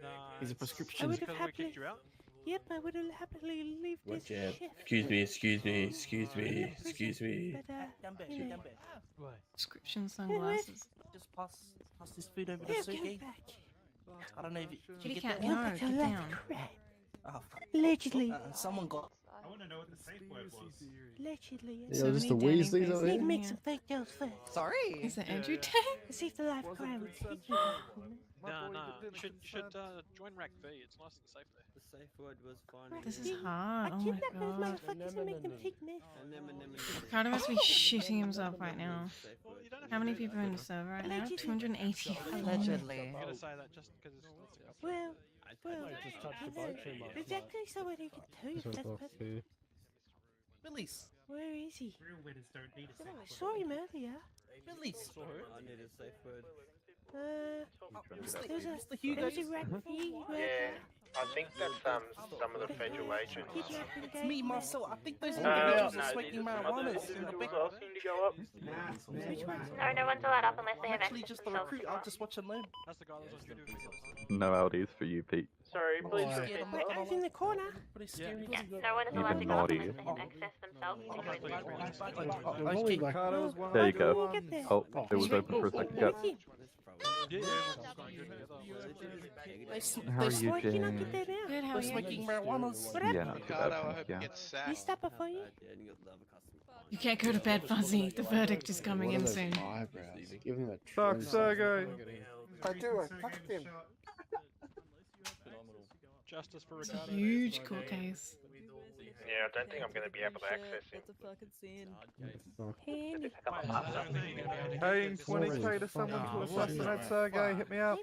No, He's a I prescription. would have because we happily. kicked you out. Yep, I would have happily leave this Watch out. shift. Excuse me, excuse me, excuse me, excuse me. But Down back, you know. down back. Prescription sunglasses. Just pass this food over Yeah, to give Suki. it back. I don't know if you Kitty get cat, that. no, But get I love down. crap. Oh, fuck. Allegedly. Someone got. I want to know what the safe word was. Allegedly. So just the Weasleys over Need here? to make some fake girls first. Sorry. Is it Andrew Tang? See if the life crime would take you. No. You should join Rack V. It's nice and safe there. The safe word was finding. This is hard. I Oh my kidnapped those god. motherfuckers and make them take meth. Ricardo must be shitting himself right now. Well, you don't have How to many do people that. are in the server right now? Allegedly. 280. Allegedly. I'm gonna say that just because it's a couple. Well, just touched the boat too much. there's actually someone who can tell you if that's possible. Release. Where is he? Real winners don't need a safe I word. saw him earlier. Release. I need a safe word. There was a Hugo. Rack V worker. I think that's some of the federal agents. It's me, Marcel. I think those No, individuals no, are these smoking are some other marijuana in the back. individuals asking to go up. Which ones? No, no one's allowed up unless they have Actually, access just the themselves. recruit. I'll just watch alone. That's the guy that was on video. No LDs for you, Pete. Sorry, please Wait, repeat. Over in the corner. Yeah, no one is allowed to go up unless they have access themselves to go in the There you go. Oh, it was open for a second. Yep. How are you, Jane? Good, how They're are you? smoking marijuana. Yeah, not too bad, thank you. You stop it for you. You can't go to bed, Fuzzy. The verdict is coming in soon. Give him a Fuck Sergey. I do, I fucked him. Justice for It's a Ricardo. huge court case. Yeah, I don't think I'm going to be able to access it. That's a fucking sin. Paying 20k to someone to assassinate Sergey, hit me up.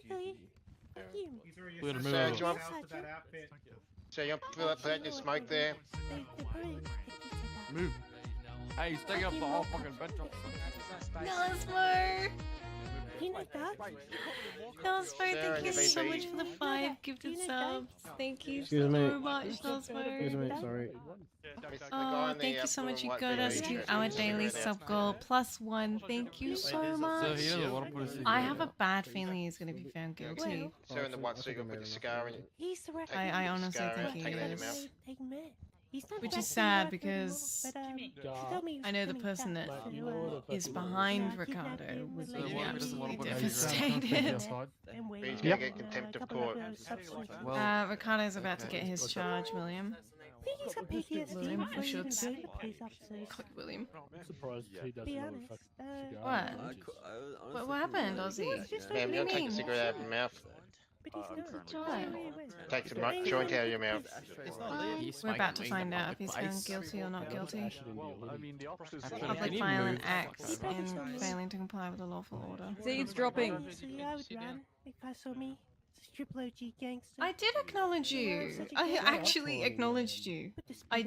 So you put out your smoke there. Move. Hey, stay up the whole fucking bench. Nosmo! You like that? Nosmo, thank you so much for the 5 gifted subs. Thank you so much, Nosmo. Sorry. Oh, thank you so much. You got us to our daily sub goal +1. Thank you so much. I have a bad feeling he's going to be found guilty. So in the white suit with the cigar and He's the right. I honestly think he take it out your is. mouth. Taking me. He's not Which bad is for sad you, because but, she told me he was I know the coming person back, that so, is behind Ricardo would be absolutely devastated. He's going to get contempt of court. Ricardo's about to get his charge, William. I think he's got PTSD. William, from for sure. the police officers. William. I'm surprised he doesn't Be know honest. What happened, Ozzy? Ma'am, What you do don't take you the mean? cigarette out of your mouth. But he's not. It's alright. Take the joint out of your mouth. We're about to find out if he's found guilty or not guilty. I mean, the officers. Public violent acts and failing to comply with a lawful order. Seeds dropping. So yeah, I would run if I saw me. It's a triple OG gangster. I did acknowledge you. I actually acknowledged you. I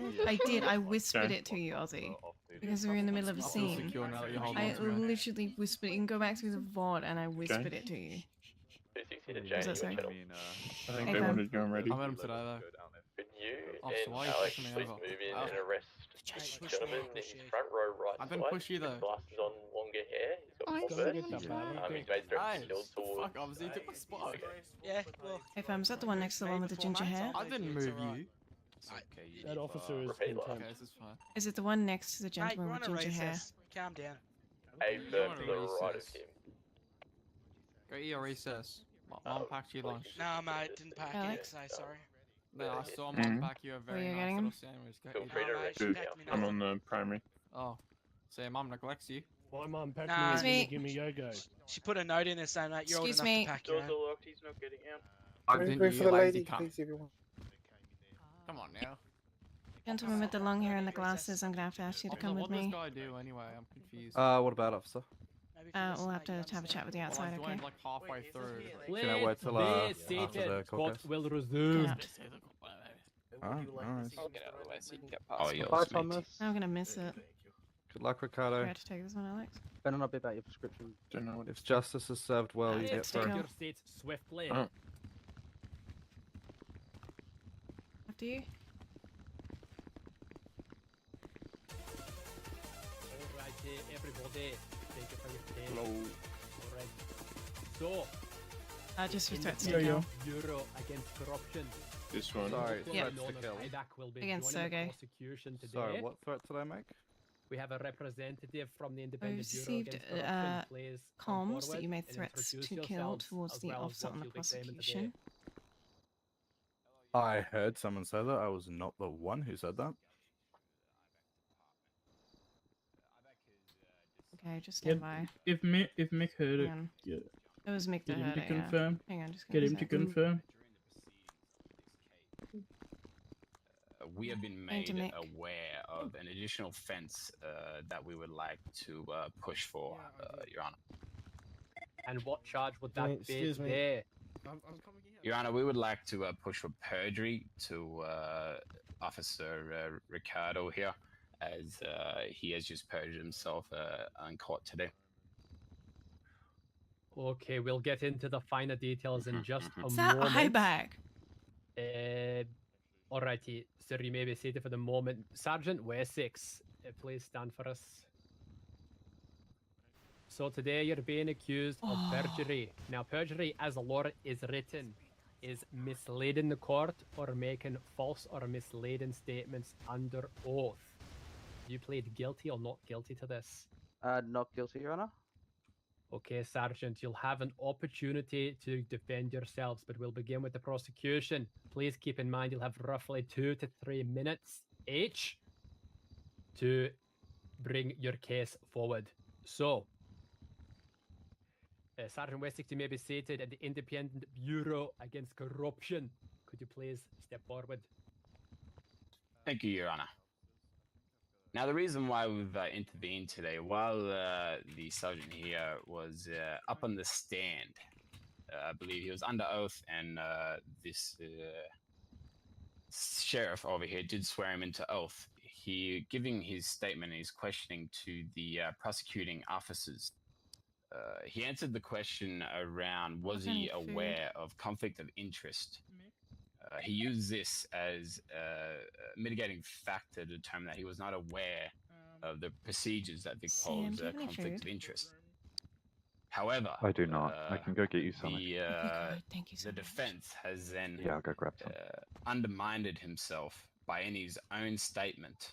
did. I whispered it to you, Ozzy. Because we were in the middle of a scene. I literally whispered. You can go back to the VOD and I whispered it to you. Was that sorry? I think they wanted to go ready. I met him today though. Officer, why are you pushing me over? Front row right. I didn't push you though. Glasses on, longer hair. He's got he's made Hey, fuck, obviously you took my spot. Yeah, well. If is that the one next to the one with the ginger hair? I didn't move you. That officer is Okay, contempt. this is fine. Is it the one next to the Mate, gentleman we're with on a ginger hair? recess. Calm down. A firm to the right of him. Go eat your recess. Mom packed you lunch. Nah, mate, didn't pack Alex? it, so sorry. No, I saw Mom pack you a very you nice getting little him? sandwich. Go Feel eat free it. to mate, rest she it. packed me I'm nothing. on the primary. Oh, so your mum neglects you? My mum packed Nah. me Excuse and give me yo-go. She put a note in there saying, mate, you're old Excuse enough me. to pack your own. locked, he's not getting out. I didn't Pray for the lazy lady, cunt. please, everyone. Come on now. Gentleman with the long hair and the glasses, I'm gonna have to ask you to come with What does me. this guy do anyway? I'm confused. What about officer? Maybe for this, We'll have mate, to you have a understand? chat with you Well, outside, I okay? joined like halfway through. Can I wait till, Please after the seated. court Court case? will resume. Yeah. Alright, nice. Oh, yeah. Bye, Thomas. I'm gonna miss it. Good luck, You Ricardo. have to take this one, Alex. Better not be about your prescription. Don't know what If justice is served well, you Yeah, get take through. it. Your seats swiftly. Oh. After you. Alright, everybody. Thank you for your time. Hello. Alright. So, Just for threats Yo, to yo. kill. Bureau against Corruption. This one. Sorry, Yeah. threats to Known as kill. IDAC will be Against joining the Sergey. prosecution today. Sorry, what threat did I make? We have a representative from the Independent Bureau received, against Corruption. Please come Comms that forward you made and threats introduce to kill yourselves, towards as the well as officer what on the you'll be claiming today. prosecution. I heard someone say that. I was not the one who said that. Okay, just stand Yeah, by. if Mick heard Hang it, on. yeah. It was Mick that Get him heard to it, yeah. confirm. Hang on, just Get gonna him to say. confirm. We have been Thank made you, Mick. aware of an additional fence that we would like to push for, Your Honor. And what charge would that be Excuse me. today? Your Honor, we would like to push for perjury to Officer Ricardo here, as he has just perjured himself on court today. Okay, we'll get into the finer details in just a Is that moment. eye bag? Alrighty, sir, you may be seated for the moment. Sergeant Wessex, please stand for us. So today you're being accused of perjury. Now, perjury, as the law is written, is misleading the court or making false or misleading statements under oath. Do you plead guilty or not guilty to this? Not guilty, Your Honor. Okay, Sergeant, you'll have an opportunity to defend yourselves, but we'll begin with the prosecution. Please keep in mind you'll have roughly 2 to 3 minutes each to bring your case forward. So, Sergeant Wessex, you may be seated at the Independent Bureau Against Corruption. Could you please step forward? Thank you, Your Honor. Now, the reason why we've intervened today, while the sergeant here was up on the stand, I believe he was under oath, and this sheriff over here did swear him into oath. He giving his statement and his questioning to the prosecuting officers. He answered the question around was he aware of conflict of interest. He used this as a mitigating factor to determine that he was not aware of the procedures that pose a conflict of interest. However, I do not. I can go get you some. The defense has then Yeah, I'll go grab some. undermined himself by in his own statement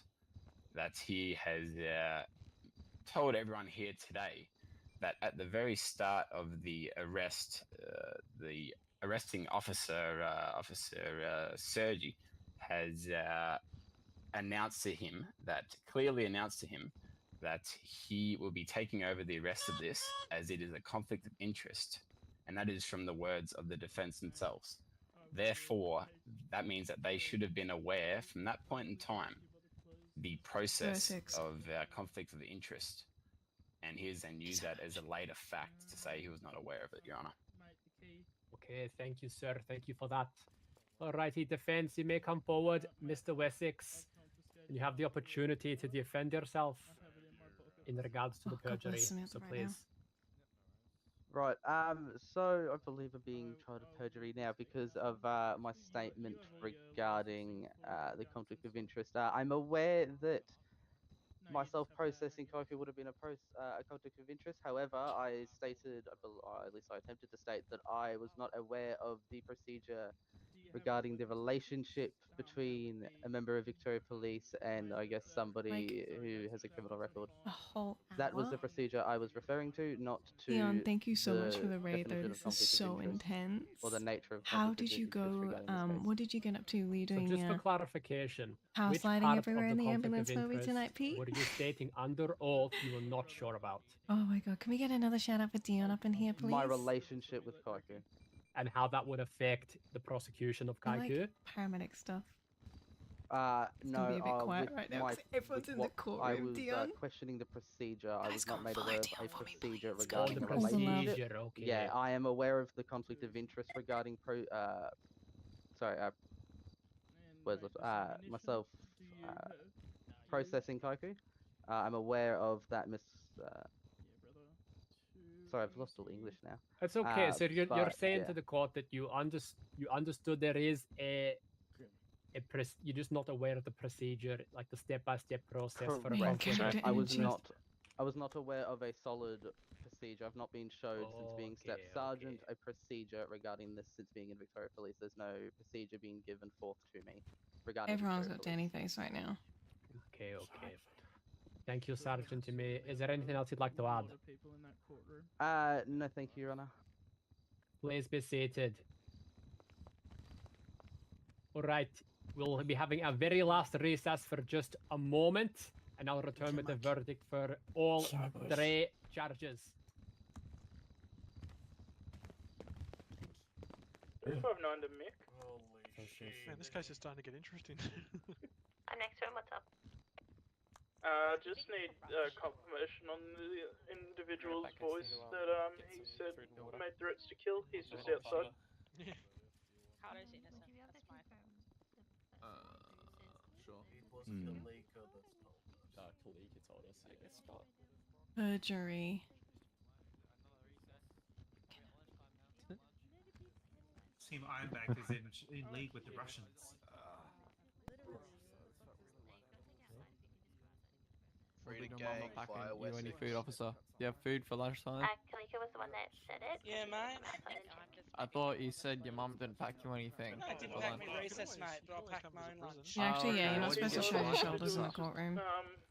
that he has told everyone here today that at the very start of the arrest, the arresting officer, Sergi, has clearly announced to him that he will be taking over the rest of this as it is a conflict of interest. And that is from the words of the defense themselves. Therefore, that means that they should have been aware from that point in time the process of conflict of interest. And he's then used that as a later fact to say he was not aware of it, Your Honor. Okay, thank you, sir. Thank you for that. Alrighty, defense, you may come forward, Mr. Wessex. And you have the opportunity to defend yourself in regards to the perjury. So please. Right. So I believe I'm being tried of perjury now because of my statement regarding the conflict of interest. I'm aware that myself processing coffee would have been a conflict of interest. However, I stated, or at least I attempted to state, that I was not aware of the procedure regarding the relationship between a member of Victoria Police and I guess somebody who has a criminal record. A whole hour? That was the procedure I was referring to, not to Leon, thank you so much for the raid though. definition of This is conflict of so interest intense. or the nature of How conflict did of you interest go, regarding this case. what did you get up to? Were you So doing just for clarification, house which lighting part everywhere of in the the conflict ambulance of for me interest tonight, Pete? were you stating under oath you were not sure about? Oh my god, can we get another shout out for Dion up in here, please? My relationship with Kaiku. And how that would affect the prosecution of I Kaiku? like paramedic stuff. No, gonna be a bit quiet with right now 'cause everyone's in the courtroom, I was Dion. questioning the procedure. I was not made follow aware of Dion a for me, procedure please. regarding the a relationship. procedure, okay. Yeah, I am aware of the conflict of interest regarding myself processing Kaiku. I'm aware of that sorry, I've lost all English now. It's okay. So you're but, saying yeah. to the court that you understood there is you're just not aware of the procedure, like the step-by-step process for a Correct. conflict of I was interest. not aware of a solid procedure. I've not been showed since being step sergeant a procedure regarding this since being in Victoria Police. There's no procedure being given forth to me regarding Everyone's Victoria got Police. Danny face right now. Okay. Thank you, Sergeant. Is there anything else you'd like to add? No, thank you, Your Honor. Please be seated. All right, we'll be having a very last recess for just a moment, and I'll return with the verdict for all 3 charges. 5-9 to Mick. Man, this case is starting to get interesting. I'm next to him, what's up? Just need confirmation on the individual's voice that he said made threats to kill. He's just outside. Carter's innocent. That's my Sure. It was Kalika that told us. Kalika told us, I guess not. Perjury. Team Ironback is in league with the Russians. Free to game, fire you any food, officer? You have food for lunchtime? Kalika was the one that said it. Yeah, mate. I thought you said your mum didn't pack you anything. I didn't for pack lunch. me recess, mate, but I'll pack my own lunch. Yeah, actually, yeah, you're not What did supposed to you show get your for lunch? shoulders in the courtroom.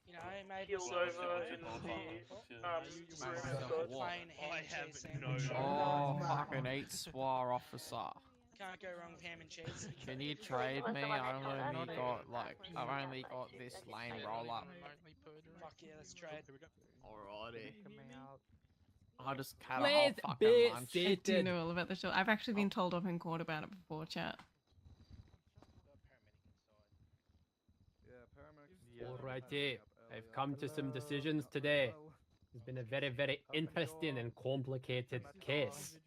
You know, maybe Healed over in the room. Plain ham and cheese sandwich. Oh, fucking eat swar, officer. Can't go wrong with ham and cheese. Can you trade me? I've only got this lame roll up. Fuck yeah, let's trade. Alrighty. I just had a whole Please fucking be lunch. I do know all about the show. I've actually been told off in court about it before, chat. Alrighty, I've come to some decisions today. It's been a very, very interesting and complicated case.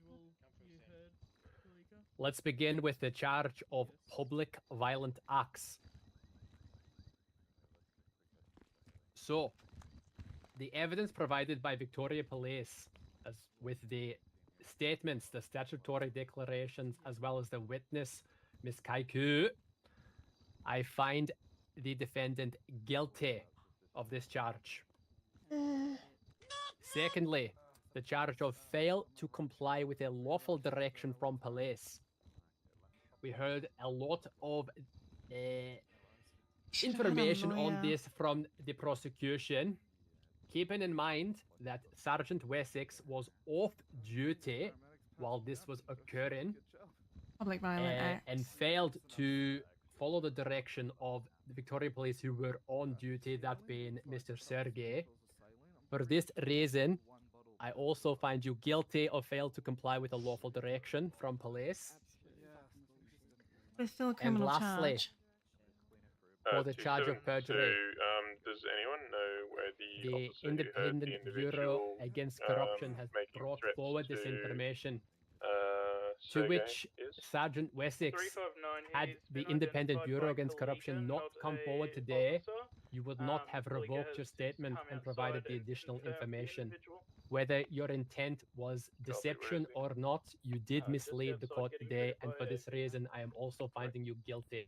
Let's begin with the charge of public violent acts. So, the evidence provided by Victoria Police, as with the statements, the statutory declarations, as well as the witness, Miss Kaiku, I find the defendant guilty of this charge. Secondly, the charge of fail to comply with a lawful direction from police. We heard a lot of information on this from the prosecution. Keeping in mind that Sergeant Wessex was off duty while this was occurring Public violent act. and failed to follow the direction of the Victoria Police who were on duty, that being Mr. Sergey. For this reason, I also find you guilty of failed to comply with a lawful direction from police. But it's still a criminal and lastly, charge. for the charge of perjury, does anyone know where the officer Independent Bureau Against Corruption has making brought threats forward this to, information, to Sergey which is? Sergeant Wessex, 359 had he's the been Independent identified Bureau by Against Corruption not Kalika, come not forward a today, officer. you would not have Kalika revoked your has statement come and outside provided the and additional confirmed the information. individual. Whether your intent was deception or not, you did mislead the court today, and for this reason, I am also finding you guilty.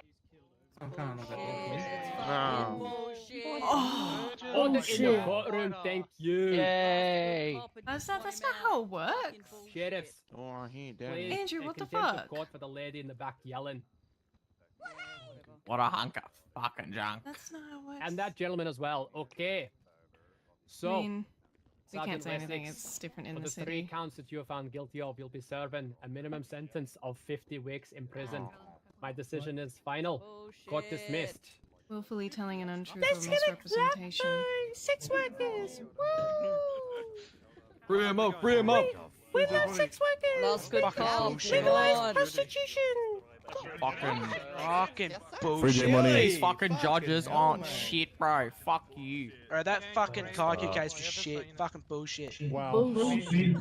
Order in the courtroom, thank you. Yay! That's not how it works. Sheriffs, Oh, he did. please, Andrew, a what the contempt of fuck? court for the lady in the back yelling. What a hunk of fucking junk. That's not how it works. And that gentleman as well. Okay. So, I mean, we Sergeant can't say anything. Wessex, It's different in for the the 3 city. counts that you are found guilty of, you'll be serving a minimum sentence of 50 weeks in prison. My decision is final. Court dismissed. Willfully telling an untruthful misrepresentation. Sex workers! Woo! Free him up, free him up! We love sex workers! Last good Fucking call. bullshit. Legalize prostitution! Fucking bullshit. These fucking judges aren't shit, bro. Fuck you. Bro, that fucking Kaiku case was shit. Fucking bullshit. Wow.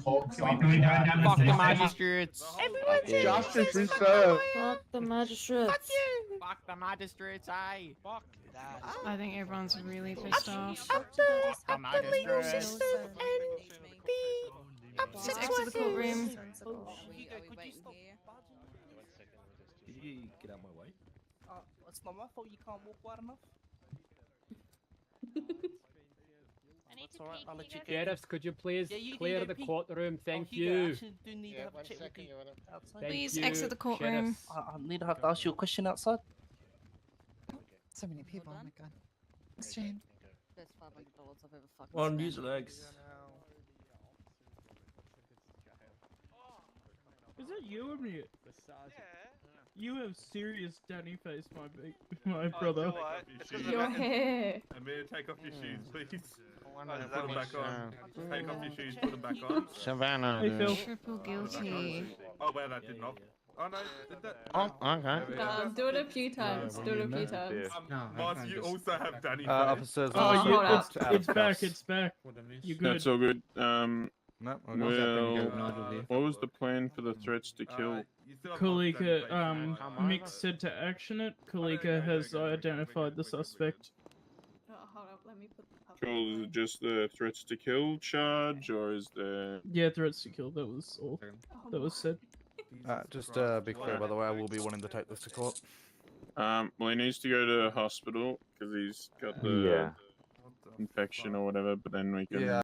Fuck the magistrates. Everyone says Justice is served. Fuck the magistrates. Fuck you! Fuck the magistrates, eh? Fuck that. I think everyone's really pissed off. Up the legal system and the Just sex exit the courtroom. Did you get out my way? It's not my fault you can't walk wide enough. That's alright, I'll let you go. Sheriffs, could you please Yeah, you can clear go the pee. courtroom? Thank Hugo, I you. actually do need to have a chat with you outside. Thank Please you, exit the courtroom. sheriffs. I need to have to ask you a question outside. So many people, oh my god. It's Jane. That's $500 I've ever fucking On spent. user legs. Is that you or me? You have serious Danny face, my brother. Your hair. Amir, take off your shoes, please. Put Put them back on. Take off your shoes, put them back on. Savannah. Hey, Phil. Triple guilty. Oh, well, that did not. Oh, no, did that? Oh, okay. Do it a few times. Do it a few times. Mars, you also have Danny face. Officers. Oh, hold up. It's back. It's back. You good? That's all good. No, What was the plan for the threats to kill? Kalika, Mick said to action it. Kalika has identified the suspect. Hold up, let me put the puppy. Cool. Is it just the threats to kill charge, or is there? Yeah, threats to kill. That was all that was said. Just be clear, by the way, I will be wanting to take this to court. Well, he needs to go to hospital because he's got the infection or whatever. But then we can. Yeah.